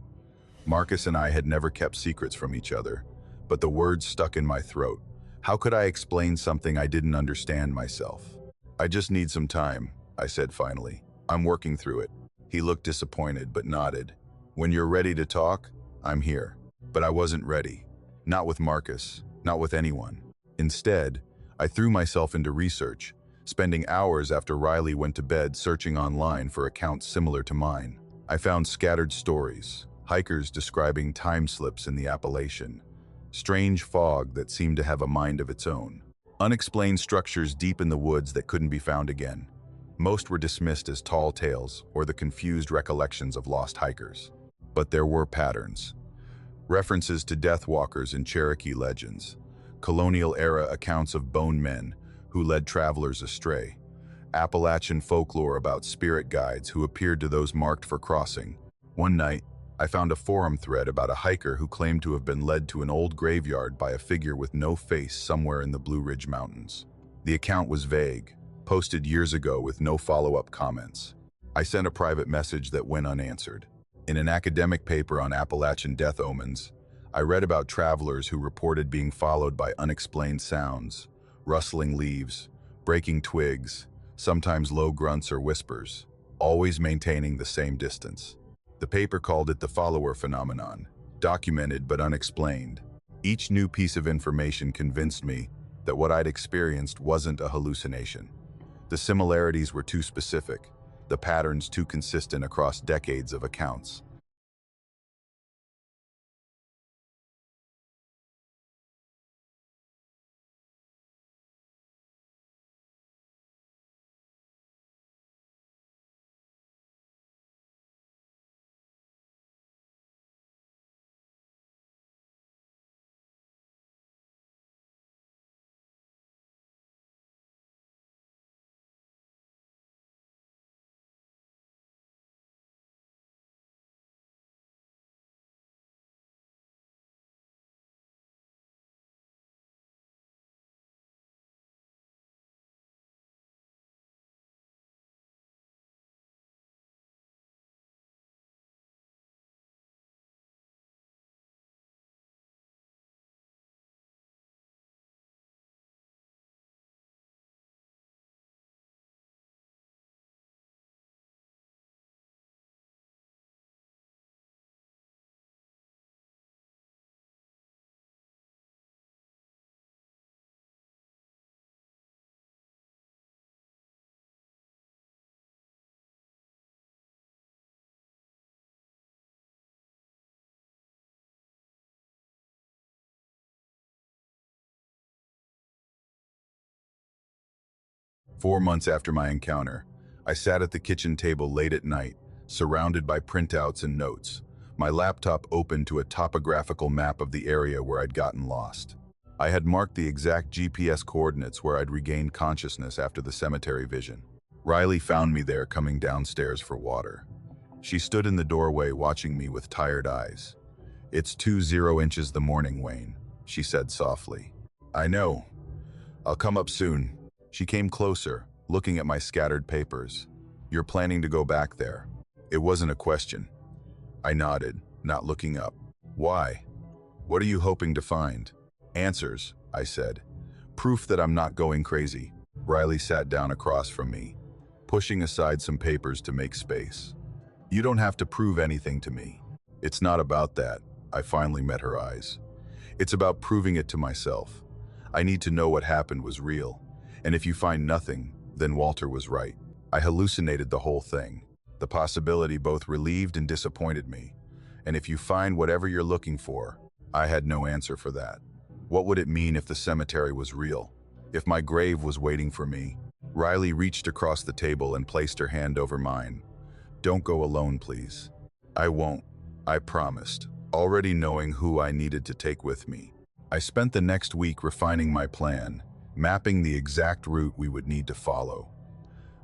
Marcus and I had never kept secrets from each other, but the words stuck in my throat. How could I explain something I didn't understand myself? "I just need some time," I said finally. "I'm working through it." He looked disappointed, but nodded. "When you're ready to talk, I'm here." But I wasn't ready. Not with Marcus, not with anyone. Instead, I threw myself into research, spending hours after Riley went to bed searching online for accounts similar to mine. I found scattered stories, hikers describing time slips in the Appalachians, strange fog that seemed to have a mind of its own, unexplained structures deep in the woods that couldn't be found again. Most were dismissed as tall tales or the confused recollections of lost hikers. But there were patterns. References to death walkers in Cherokee legends, colonial-era accounts of bone men who led travelers astray, Appalachian folklore about spirit guides who appeared to those marked for crossing. One night, I found a forum thread about a hiker who claimed to have been led to an old graveyard by a figure with no face somewhere in the Blue Ridge Mountains. The account was vague, posted years ago with no follow-up comments. I sent a private message that went unanswered. In an academic paper on Appalachian death omens, I read about travelers who reported being followed by unexplained sounds, rustling leaves, breaking twigs, sometimes low grunts or whispers, always maintaining the same distance. The paper called it the follower phenomenon, documented but unexplained. Each new piece of information convinced me that what I'd experienced wasn't a hallucination. The similarities were too specific, the patterns too consistent across decades of accounts. 4 months after my encounter, I sat at the kitchen table late at night, surrounded by printouts and notes, my laptop open to a topographical map of the area where I'd gotten lost. I had marked the exact GPS coordinates where I'd regained consciousness after the cemetery vision. Riley found me there coming downstairs for water. She stood in the doorway watching me with tired eyes. "It's 20 inches the morning, Wayne," she said softly. "I know. I'll come up soon." She came closer, looking at my scattered papers. "You're planning to go back there?" It wasn't a question. I nodded, not looking up. "Why? What are you hoping to find?" "Answers," I said. "Proof that I'm not going crazy." Riley sat down across from me, pushing aside some papers to make space. "You don't have to prove anything to me. It's not about that." I finally met her eyes. "It's about proving it to myself. I need to know what happened was real. And if you find nothing, then Walter was right. I hallucinated the whole thing." The possibility both relieved and disappointed me. "And if you find whatever you're looking for," I had no answer for that. What would it mean if the cemetery was real? If my grave was waiting for me? Riley reached across the table and placed her hand over mine. "Don't go alone, please." "I won't," I promised, already knowing who I needed to take with me. I spent the next week refining my plan, mapping the exact route we would need to follow.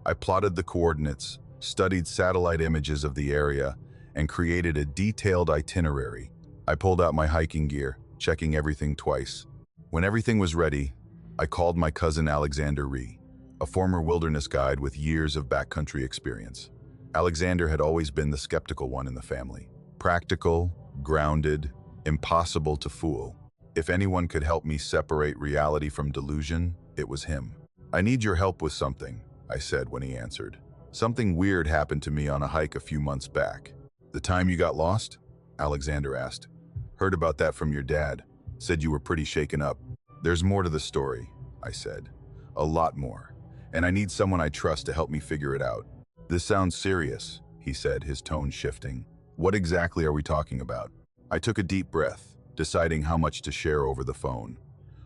I plotted the coordinates, studied satellite images of the area, and created a detailed itinerary. I pulled out my hiking gear, checking everything twice. When everything was ready, I called my cousin Alexander Ree, a former wilderness guide with years of backcountry experience. Alexander had always been the skeptical one in the family. Practical, grounded, impossible to fool. If anyone could help me separate reality from delusion, it was him. "I need your help with something," I said when he answered. "Something weird happened to me on a hike a few months back." "The time you got lost?" Alexander asked. "Heard about that from your dad. Said you were pretty shaken up." "There's more to the story," I said. "A lot more. And I need someone I trust to help me figure it out." "This sounds serious," he said, his tone shifting. "What exactly are we talking about?" I took a deep breath, deciding how much to share over the phone.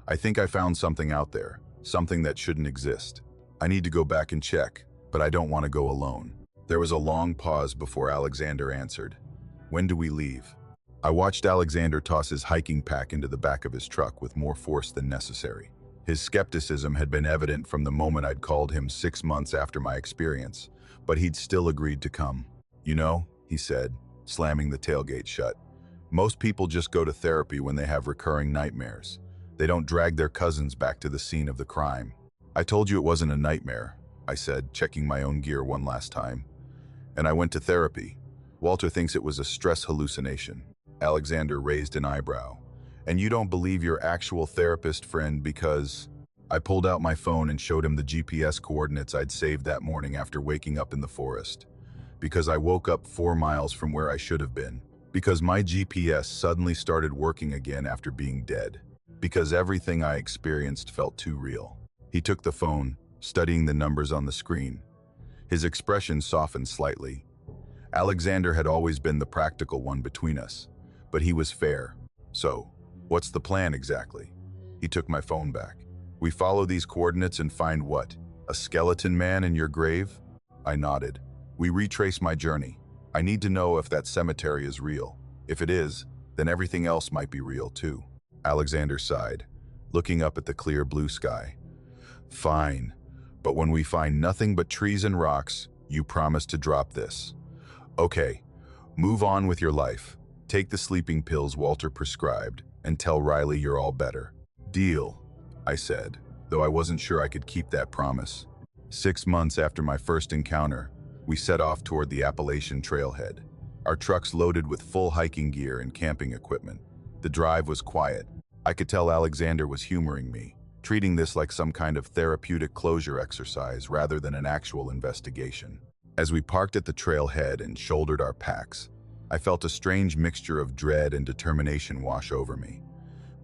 "I think I found something out there, something that shouldn't exist. I need to go back and check, but I don't want to go alone." There was a long pause before Alexander answered. "When do we leave?" I watched Alexander toss his hiking pack into the back of his truck with more force than necessary. His skepticism had been evident from the moment I'd called him 6 months after my experience, but he'd still agreed to come. "You know," he said, slamming the tailgate shut, "most people just go to therapy when they have recurring nightmares. They don't drag their cousins back to the scene of the crime." "I told you it wasn't a nightmare," I said, checking my own gear one last time. "And I went to therapy. Walter thinks it was a stress hallucination." Alexander raised an eyebrow. "And you don't believe your actual therapist friend because—" I pulled out my phone and showed him the GPS coordinates I'd saved that morning after waking up in the forest. "Because I woke up 4 miles from where I should have been. Because my GPS suddenly started working again after being dead. Because everything I experienced felt too real." He took the phone, studying the numbers on the screen. His expression softened slightly. Alexander had always been the practical one between us, but he was fair. "So, what's the plan exactly?" He took my phone back. "We follow these coordinates and find what? A skeleton man in your grave?" I nodded. "We retrace my journey. I need to know if that cemetery is real. If it is, then everything else might be real too." Alexander sighed, looking up at the clear blue sky. "Fine, but when we find nothing but trees and rocks, you promise to drop this." "Okay, move on with your life. Take the sleeping pills Walter prescribed and tell Riley you're all better." "Deal," I said, though I wasn't sure I could keep that promise. 6 months after my first encounter, we set off toward the Appalachian trailhead, our trucks loaded with full hiking gear and camping equipment. The drive was quiet. I could tell Alexander was humoring me, treating this like some kind of therapeutic closure exercise rather than an actual investigation. As we parked at the trailhead and shouldered our packs, I felt a strange mixture of dread and determination wash over me.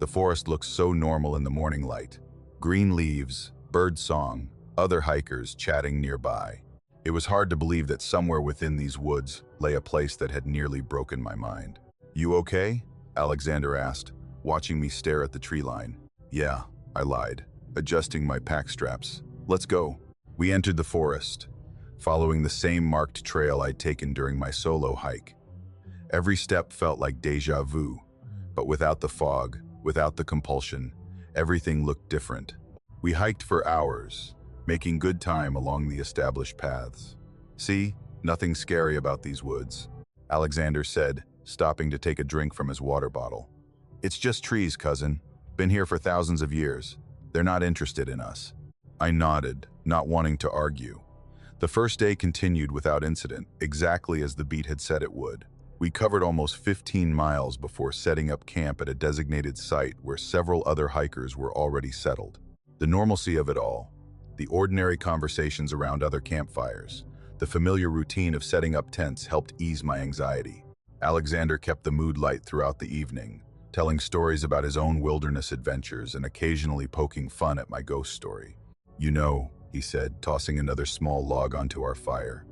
The forest looked so normal in the morning light. Green leaves, bird song, other hikers chatting nearby. It was hard to believe that somewhere within these woods lay a place that had nearly broken my mind. "You okay?" Alexander asked, watching me stare at the tree line. "Yeah," I lied, adjusting my pack straps. "Let's go." We entered the forest, following the same marked trail I'd taken during my solo hike. Every step felt like déjà vu, but without the fog, without the compulsion, everything looked different. We hiked for hours, making good time along the established paths. "See, nothing scary about these woods," Alexander said, stopping to take a drink from his water bottle. "It's just trees, cousin. Been here for thousands of years. They're not interested in us." I nodded, not wanting to argue. The first day continued without incident, exactly as the beat had said it would. We covered almost 15 miles before setting up camp at a designated site where several other hikers were already settled. The normalcy of it all, the ordinary conversations around other campfires, the familiar routine of setting up tents helped ease my anxiety. Alexander kept the mood light throughout the evening, telling stories about his own wilderness adventures and occasionally poking fun at my ghost story. "You know," he said, tossing another small log onto our fire,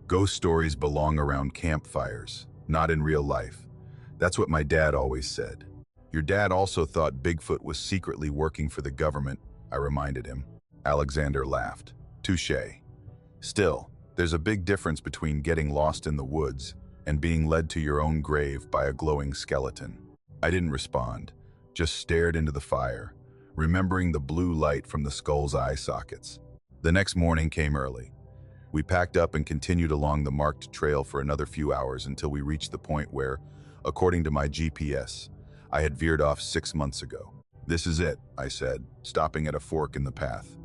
"ghost stories belong around campfires, not in real life. That's what my dad always said." "Your dad also thought Bigfoot was secretly working for the government," I reminded him. Alexander laughed. "Touché. Still, there's a big difference between getting lost in the woods and being led to your own grave by a glowing skeleton." I didn't respond, just stared into the fire, remembering the blue light from the skull's eye sockets. The next morning came early. We packed up and continued along the marked trail for another few hours until we reached the point where, according to my GPS, I had veered off 6 months ago. "This is it," I said, stopping at a fork in the path.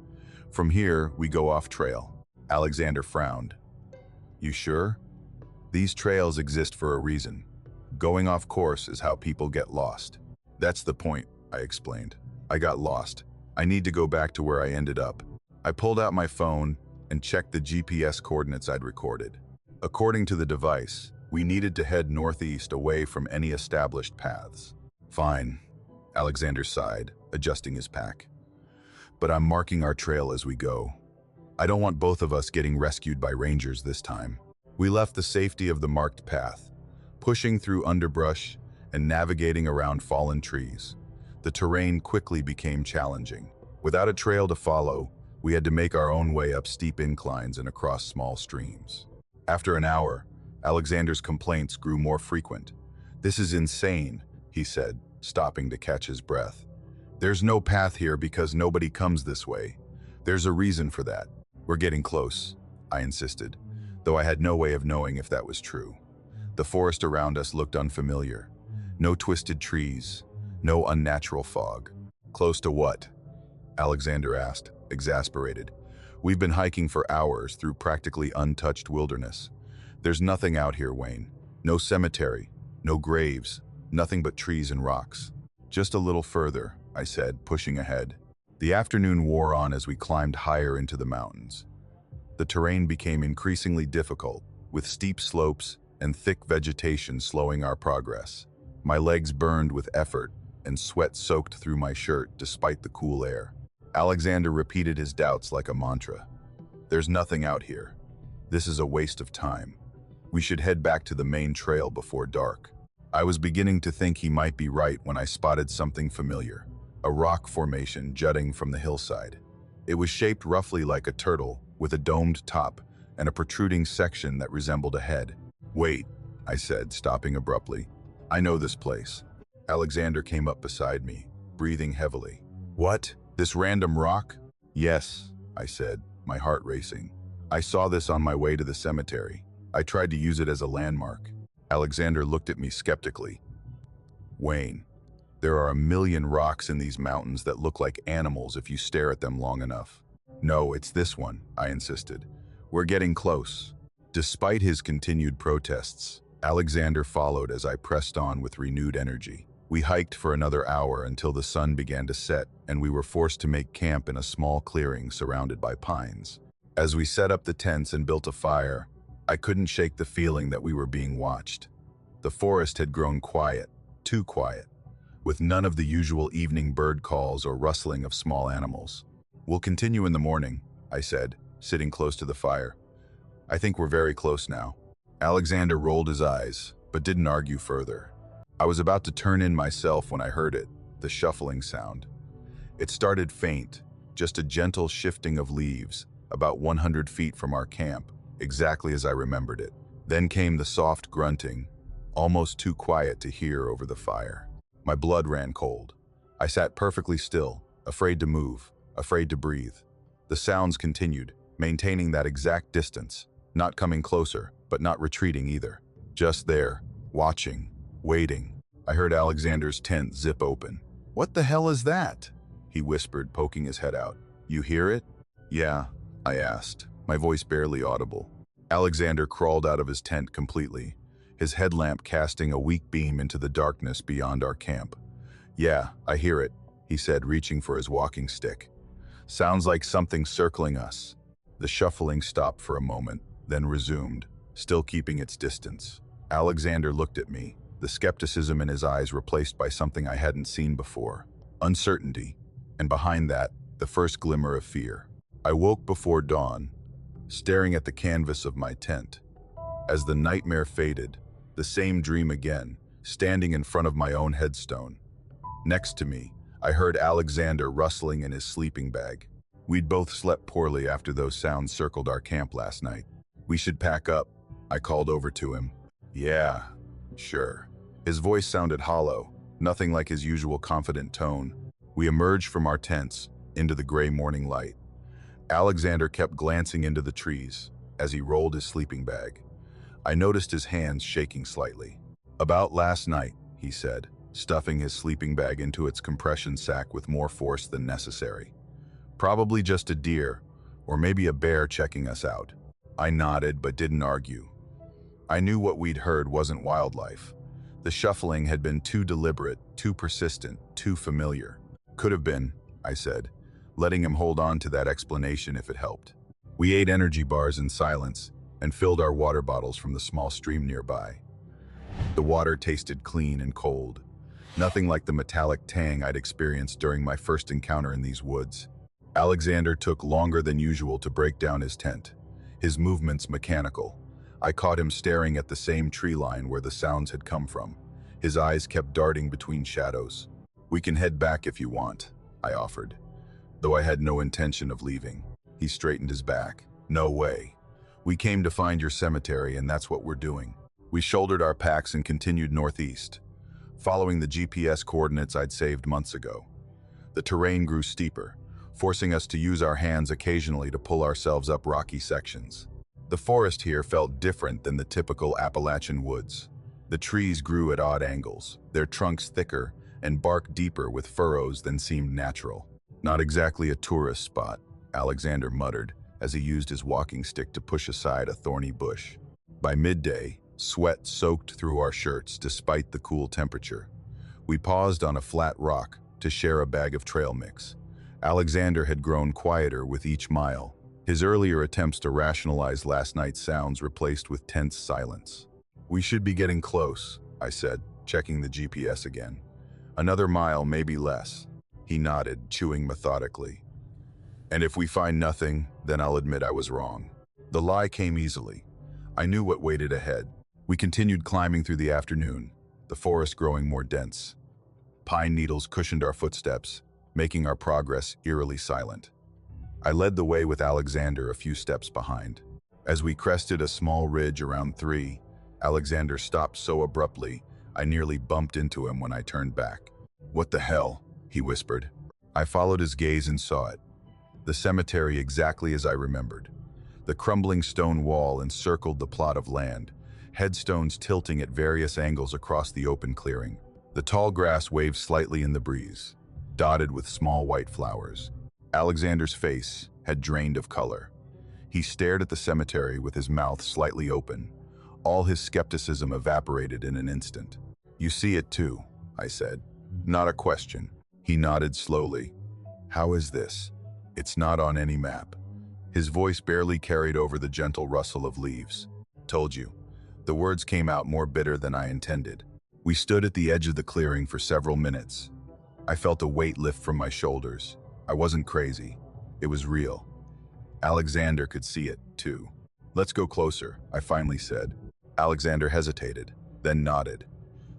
"From here, we go off trail." Alexander frowned. "You sure? These trails exist for a reason. Going off course is how people get lost." "That's the point," I explained. "I got lost. I need to go back to where I ended up." I pulled out my phone and checked the GPS coordinates I'd recorded. According to the device, we needed to head northeast away from any established paths. "Fine," Alexander sighed, adjusting his pack. "But I'm marking our trail as we go. I don't want both of us getting rescued by rangers this time." We left the safety of the marked path, pushing through underbrush and navigating around fallen trees. The terrain quickly became challenging. Without a trail to follow, we had to make our own way up steep inclines and across small streams. After an hour, Alexander's complaints grew more frequent. "This is insane," he said, stopping to catch his breath. "There's no path here because nobody comes this way. There's a reason for that." "We're getting close," I insisted, though I had no way of knowing if that was true. The forest around us looked unfamiliar. No twisted trees, no unnatural fog. "Close to what?" Alexander asked, exasperated. "We've been hiking for hours through practically untouched wilderness. There's nothing out here, Wayne. No cemetery, no graves, nothing but trees and rocks." "Just a little further," I said, pushing ahead. The afternoon wore on as we climbed higher into the mountains. The terrain became increasingly difficult, with steep slopes and thick vegetation slowing our progress. My legs burned with effort, and sweat soaked through my shirt despite the cool air. Alexander repeated his doubts like a mantra. "There's nothing out here. This is a waste of time. We should head back to the main trail before dark." I was beginning to think he might be right when I spotted something familiar, a rock formation jutting from the hillside. It was shaped roughly like a turtle, with a domed top and a protruding section that resembled a head. "Wait," I said, stopping abruptly. "I know this place." Alexander came up beside me, breathing heavily. "What? This random rock?" "Yes," I said, my heart racing. "I saw this on my way to the cemetery. I tried to use it as a landmark." Alexander looked at me skeptically. "Wayne, there are a million rocks in these mountains that look like animals if you stare at them long enough." "No, it's this one," I insisted. "We're getting close." Despite his continued protests, Alexander followed as I pressed on with renewed energy. We hiked for another hour until the sun began to set, and we were forced to make camp in a small clearing surrounded by pines. As we set up the tents and built a fire, I couldn't shake the feeling that we were being watched. The forest had grown quiet, too quiet, with none of the usual evening bird calls or rustling of small animals. "We'll continue in the morning," I said, sitting close to the fire. "I think we're very close now." Alexander rolled his eyes, but didn't argue further. I was about to turn in myself when I heard it, the shuffling sound. It started faint, just a gentle shifting of leaves, about 100 feet from our camp, exactly as I remembered it. Then came the soft grunting, almost too quiet to hear over the fire. My blood ran cold. I sat perfectly still, afraid to move, afraid to breathe. The sounds continued, maintaining that exact distance, not coming closer, but not retreating either. Just there, watching, waiting. I heard Alexander's tent zip open. "What the hell is that?" he whispered, poking his head out. "You hear it?" "Yeah," I asked, my voice barely audible. Alexander crawled out of his tent completely, his headlamp casting a weak beam into the darkness beyond our camp. "Yeah, I hear it," he said, reaching for his walking stick. "Sounds like something circling us." The shuffling stopped for a moment, then resumed, still keeping its distance. Alexander looked at me, the skepticism in his eyes replaced by something I hadn't seen before. Uncertainty, and behind that, the first glimmer of fear. I woke before dawn, staring at the canvas of my tent. As the nightmare faded, the same dream again, standing in front of my own headstone. Next to me, I heard Alexander rustling in his sleeping bag. We'd both slept poorly after those sounds circled our camp last night. "We should pack up," I called over to him. "Yeah, sure." His voice sounded hollow, nothing like his usual confident tone. We emerged from our tents, into the gray morning light. Alexander kept glancing into the trees, as he rolled his sleeping bag. I noticed his hands shaking slightly. "About last night," he said, stuffing his sleeping bag into its compression sack with more force than necessary. "Probably just a deer, or maybe a bear checking us out." I nodded but didn't argue. I knew what we'd heard wasn't wildlife. The shuffling had been too deliberate, too persistent, too familiar. "Could have been," I said, letting him hold on to that explanation if it helped. We ate energy bars in silence and filled our water bottles from the small stream nearby. The water tasted clean and cold, nothing like the metallic tang I'd experienced during my first encounter in these woods. Alexander took longer than usual to break down his tent, his movements mechanical. I caught him staring at the same tree line where the sounds had come from. His eyes kept darting between shadows. "We can head back if you want," I offered, though I had no intention of leaving. He straightened his back. "No way. We came to find your cemetery, and that's what we're doing." We shouldered our packs and continued northeast, following the GPS coordinates I'd saved months ago. The terrain grew steeper, forcing us to use our hands occasionally to pull ourselves up rocky sections. The forest here felt different than the typical Appalachian woods. The trees grew at odd angles, their trunks thicker and bark deeper with furrows than seemed natural. "Not exactly a tourist spot," Alexander muttered as he used his walking stick to push aside a thorny bush. By midday, sweat soaked through our shirts despite the cool temperature. We paused on a flat rock to share a bag of trail mix. Alexander had grown quieter with each mile, his earlier attempts to rationalize last night's sounds replaced with tense silence. "We should be getting close," I said, checking the GPS again. "Another mile, maybe less." He nodded, chewing methodically. "And if we find nothing, then I'll admit I was wrong." The lie came easily. I knew what waited ahead. We continued climbing through the afternoon, the forest growing more dense. Pine needles cushioned our footsteps, making our progress eerily silent. I led the way with Alexander a few steps behind. As we crested a small ridge around 3, Alexander stopped so abruptly, I nearly bumped into him when I turned back. "What the hell?" he whispered. I followed his gaze and saw it. The cemetery exactly as I remembered. The crumbling stone wall encircled the plot of land, headstones tilting at various angles across the open clearing. The tall grass waved slightly in the breeze, dotted with small white flowers. Alexander's face had drained of color. He stared at the cemetery with his mouth slightly open. All his skepticism evaporated in an instant. "You see it too," I said. "Not a question." He nodded slowly. "How is this?" "It's not on any map." His voice barely carried over the gentle rustle of leaves. "Told you." The words came out more bitter than I intended. We stood at the edge of the clearing for several minutes. I felt a weight lift from my shoulders. I wasn't crazy. It was real. Alexander could see it, too. "Let's go closer," I finally said. Alexander hesitated, then nodded.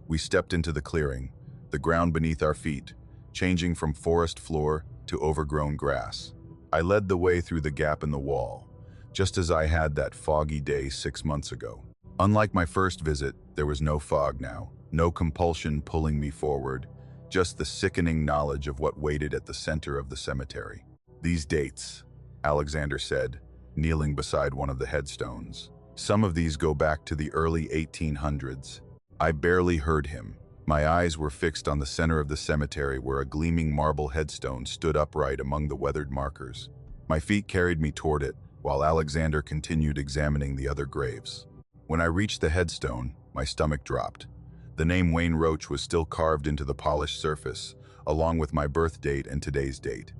We stepped into the clearing, the ground beneath our feet, changing from forest floor to overgrown grass. I led the way through the gap in the wall, just as I had that foggy day 6 months ago. Unlike my first visit, there was no fog now, no compulsion pulling me forward, just the sickening knowledge of what waited at the center of the cemetery. "These dates," Alexander said, kneeling beside one of the headstones. "Some of these go back to the early 1800s. I barely heard him. My eyes were fixed on the center of the cemetery where a gleaming marble headstone stood upright among the weathered markers. My feet carried me toward it, while Alexander continued examining the other graves. When I reached the headstone, my stomach dropped. The name Wayne Roach was still carved into the polished surface, along with my birth date and today's date.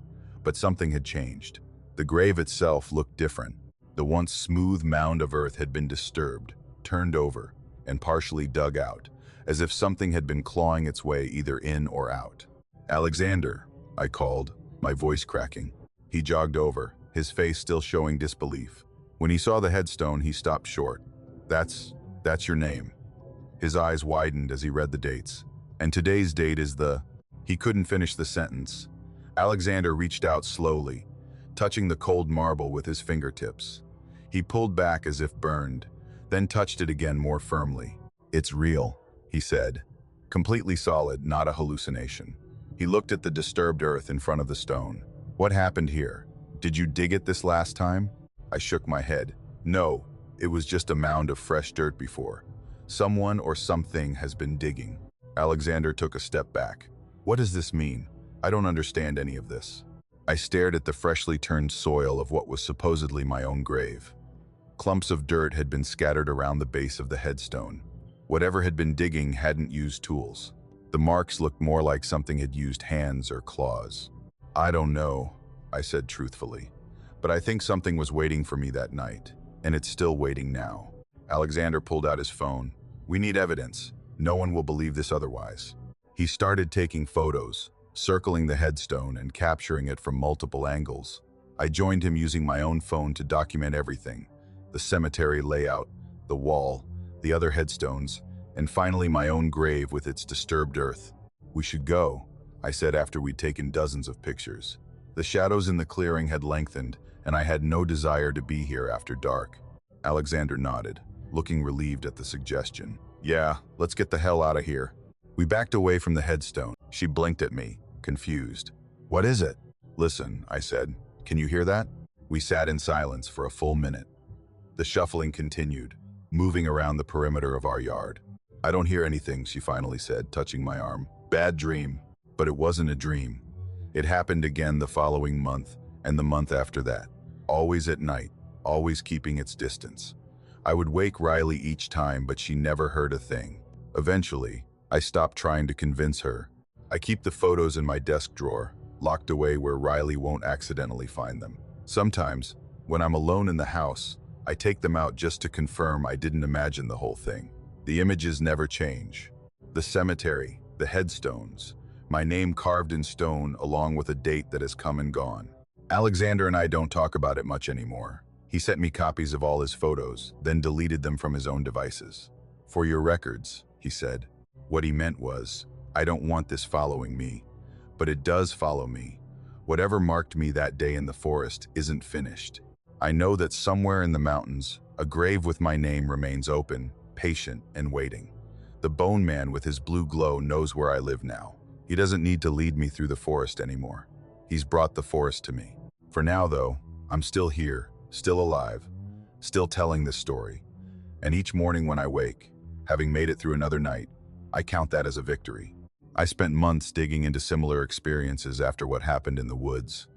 But something had changed. The grave itself looked different. The once smooth mound of earth had been disturbed, turned over, and partially dug out, as if something had been clawing its way either in or out. "Alexander," I called, my voice cracking. He jogged over, his face still showing disbelief. When he saw the headstone, he stopped short. That's your name." His eyes widened as he read the dates. "And today's date is the—" He couldn't finish the sentence. Alexander reached out slowly, touching the cold marble with his fingertips. He pulled back as if burned, then touched it again more firmly. "It's real," he said. "Completely solid, not a hallucination." He looked at the disturbed earth in front of the stone. "What happened here? Did you dig it this last time?" I shook my head. "No, it was just a mound of fresh dirt before. Someone or something has been digging." Alexander took a step back. "What does this mean? I don't understand any of this." I stared at the freshly turned soil of what was supposedly my own grave. Clumps of dirt had been scattered around the base of the headstone. Whatever had been digging hadn't used tools. The marks looked more like something had used hands or claws. "I don't know," I said truthfully. "But I think something was waiting for me that night, and it's still waiting now." Alexander pulled out his phone. "We need evidence. No one will believe this otherwise." He started taking photos, circling the headstone and capturing it from multiple angles. I joined him using my own phone to document everything: the cemetery layout, the wall, the other headstones, and finally my own grave with its disturbed earth. "We should go," I said after we'd taken dozens of pictures. The shadows in the clearing had lengthened, and I had no desire to be here after dark. Alexander nodded, looking relieved at the suggestion. "Yeah, let's get the hell out of here." We backed away from the headstone. She blinked at me, confused. "What is it?" "Listen," I said. "Can you hear that?" We sat in silence for a full minute. The shuffling continued, moving around the perimeter of our yard. "I don't hear anything," she finally said, touching my arm. "Bad dream." But it wasn't a dream. It happened again the following month, and the month after that. Always at night, always keeping its distance. I would wake Riley each time, but she never heard a thing. Eventually, I stopped trying to convince her. I keep the photos in my desk drawer, locked away where Riley won't accidentally find them. Sometimes, when I'm alone in the house, I take them out just to confirm I didn't imagine the whole thing. The images never change. The cemetery, the headstones, my name carved in stone along with a date that has come and gone. Alexander and I don't talk about it much anymore. He sent me copies of all his photos, then deleted them from his own devices. "For your records," he said. What he meant was, I don't want this following me, but it does follow me. Whatever marked me that day in the forest isn't finished. I know that somewhere in the mountains, a grave with my name remains open, patient, and waiting. The bone man with his blue glow knows where I live now. He doesn't need to lead me through the forest anymore. He's brought the forest to me. For now, though, I'm still here, still alive, still telling this story. And each morning when I wake, having made it through another night, I count that as a victory. I spent months digging into similar experiences after what happened in the woods.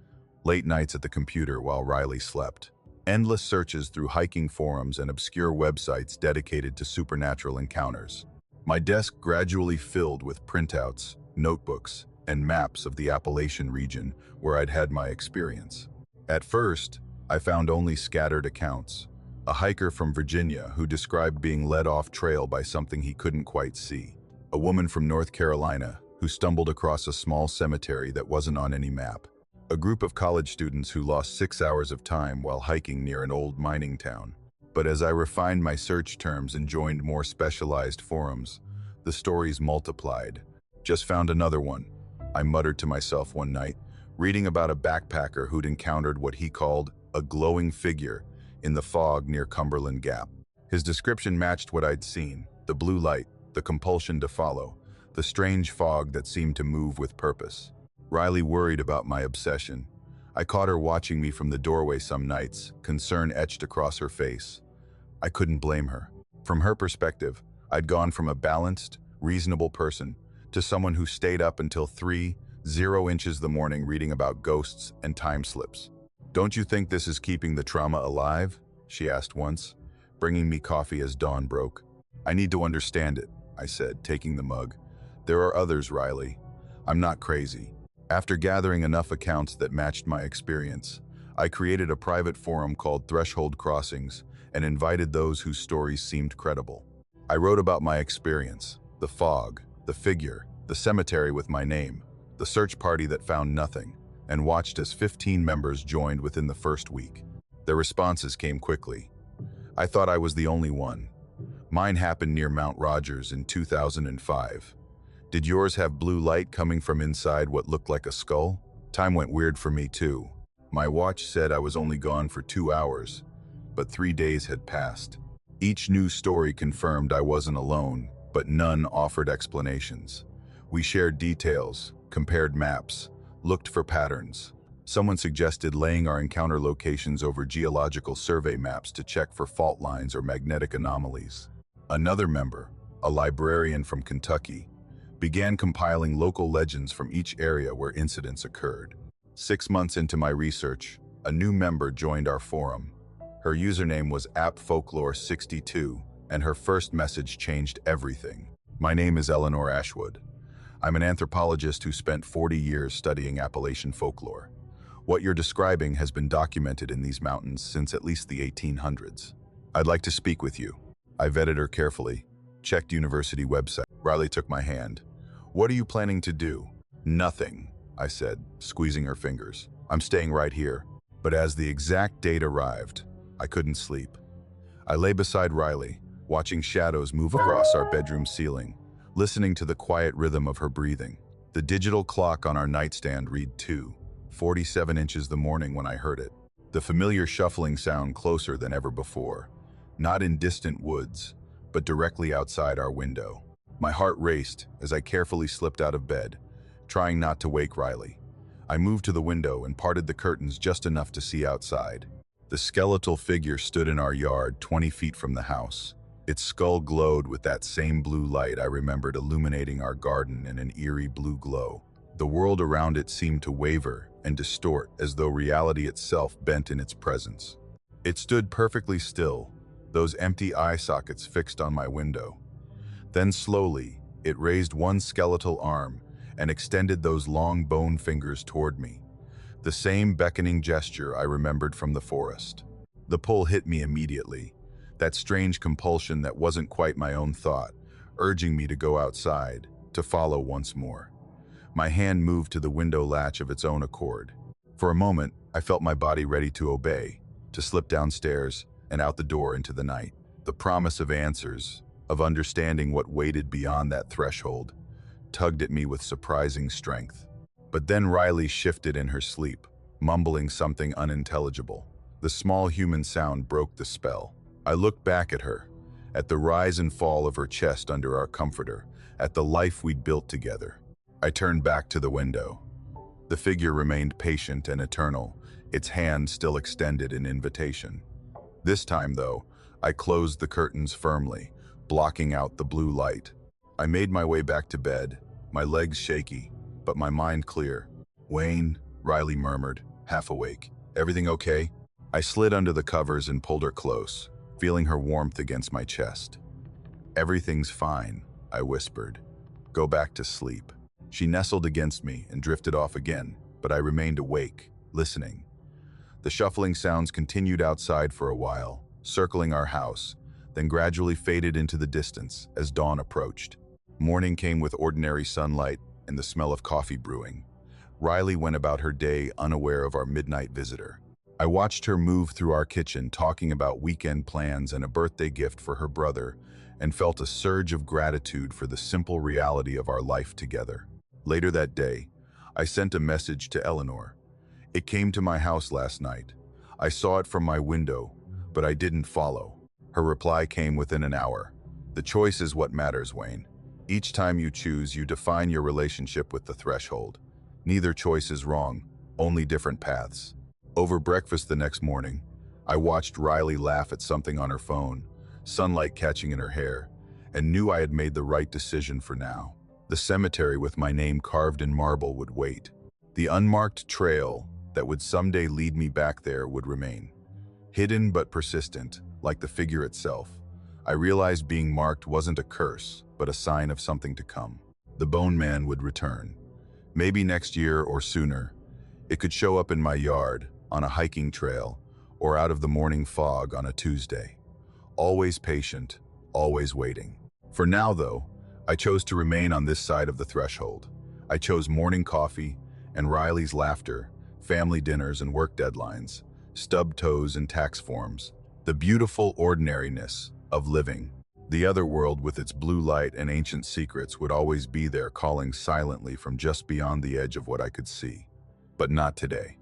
Late nights at the computer while Riley slept. Endless searches through hiking forums and obscure websites dedicated to supernatural encounters. My desk gradually filled with printouts, notebooks, and maps of the Appalachian region where I'd had my experience. At first, I found only scattered accounts. A hiker from Virginia who described being led off trail by something he couldn't quite see. A woman from North Carolina who stumbled across a small cemetery that wasn't on any map. A group of college students who lost 6 hours of time while hiking near an old mining town. But as I refined my search terms and joined more specialized forums, the stories multiplied. "Just found another one," I muttered to myself one night, reading about a backpacker who'd encountered what he called a glowing figure in the fog near Cumberland Gap. His description matched what I'd seen: the blue light, the compulsion to follow, the strange fog that seemed to move with purpose. Riley worried about my obsession. I caught her watching me from the doorway some nights, concern etched across her face. I couldn't blame her. From her perspective, I'd gone from a balanced, reasonable person to someone who stayed up until 3:00 the morning reading about ghosts and time slips. "Don't you think this is keeping the trauma alive?" she asked once, bringing me coffee as dawn broke. "I need to understand it," I said, taking the mug. "There are others, Riley. I'm not crazy." After gathering enough accounts that matched my experience, I created a private forum called Threshold Crossings and invited those whose stories seemed credible. I wrote about my experience: the fog, the figure, the cemetery with my name, the search party that found nothing, and watched as 15 members joined within the first week. Their responses came quickly. I thought I was the only one. Mine happened near Mount Rogers in 2005. Did yours have blue light coming from inside what looked like a skull? Time went weird for me too. My watch said I was only gone for 2 hours, but 3 days had passed. Each new story confirmed I wasn't alone, but none offered explanations. We shared details, compared maps, looked for patterns. Someone suggested laying our encounter locations over geological survey maps to check for fault lines or magnetic anomalies. Another member, a librarian from Kentucky, began compiling local legends from each area where incidents occurred. 6 months into my research, a new member joined our forum. Her username was appfolklore62, and her first message changed everything. "My name is Eleanor Ashwood. I'm an anthropologist who spent 40 years studying Appalachian folklore. What you're describing has been documented in these mountains since at least the 1800s. I'd like to speak with you." I vetted her carefully, checked university website. Riley took my hand. "What are you planning to do?" "Nothing," I said, squeezing her fingers. "I'm staying right here." But as the exact date arrived, I couldn't sleep. I lay beside Riley, watching shadows move across our bedroom ceiling, listening to the quiet rhythm of her breathing. The digital clock on our nightstand read 2:47 the morning when I heard it. The familiar shuffling sound closer than ever before, not in distant woods, but directly outside our window. My heart raced as I carefully slipped out of bed, trying not to wake Riley. I moved to the window and parted the curtains just enough to see outside. The skeletal figure stood in our yard 20 feet from the house. Its skull glowed with that same blue light I remembered illuminating our garden in an eerie blue glow. The world around it seemed to waver and distort as though reality itself bent in its presence. It stood perfectly still, those empty eye sockets fixed on my window. Then slowly, it raised one skeletal arm and extended those long bone fingers toward me. The same beckoning gesture I remembered from the forest. The pull hit me immediately, that strange compulsion that wasn't quite my own thought, urging me to go outside, to follow once more. My hand moved to the window latch of its own accord. For a moment, I felt my body ready to obey, to slip downstairs and out the door into the night. The promise of answers, of understanding what waited beyond that threshold, tugged at me with surprising strength. But then Riley shifted in her sleep, mumbling something unintelligible. The small human sound broke the spell. I looked back at her, at the rise and fall of her chest under our comforter, at the life we'd built together. I turned back to the window. The figure remained patient and eternal, its hand still extended in invitation. This time, though, I closed the curtains firmly, blocking out the blue light. I made my way back to bed, my legs shaky, but my mind clear. "Wayne," Riley murmured, half awake. "Everything okay?" I slid under the covers and pulled her close, feeling her warmth against my chest. "Everything's fine," I whispered. "Go back to sleep." She nestled against me and drifted off again, but I remained awake, listening. The shuffling sounds continued outside for a while, circling our house, then gradually faded into the distance as dawn approached. Morning came with ordinary sunlight and the smell of coffee brewing. Riley went about her day unaware of our midnight visitor. I watched her move through our kitchen talking about weekend plans and a birthday gift for her brother, and felt a surge of gratitude for the simple reality of our life together. Later that day, I sent a message to Eleanor. It came to my house last night. I saw it from my window, but I didn't follow. Her reply came within an hour. The choice is what matters, Wayne. Each time you choose, you define your relationship with the threshold. Neither choice is wrong, only different paths. Over breakfast the next morning, I watched Riley laugh at something on her phone, sunlight catching in her hair, and knew I had made the right decision for now. The cemetery with my name carved in marble would wait. The unmarked trail that would someday lead me back there would remain. Hidden but persistent, like the figure itself, I realized being marked wasn't a curse, but a sign of something to come. The Bone Man would return. Maybe next year or sooner. It could show up in my yard, on a hiking trail, or out of the morning fog on a Tuesday. Always patient, always waiting. For now, though, I chose to remain on this side of the threshold. I chose morning coffee and Riley's laughter, family dinners and work deadlines, stubbed toes and tax forms, the beautiful ordinariness of living. The other world with its blue light and ancient secrets would always be there, calling silently from just beyond the edge of what I could see. But not today.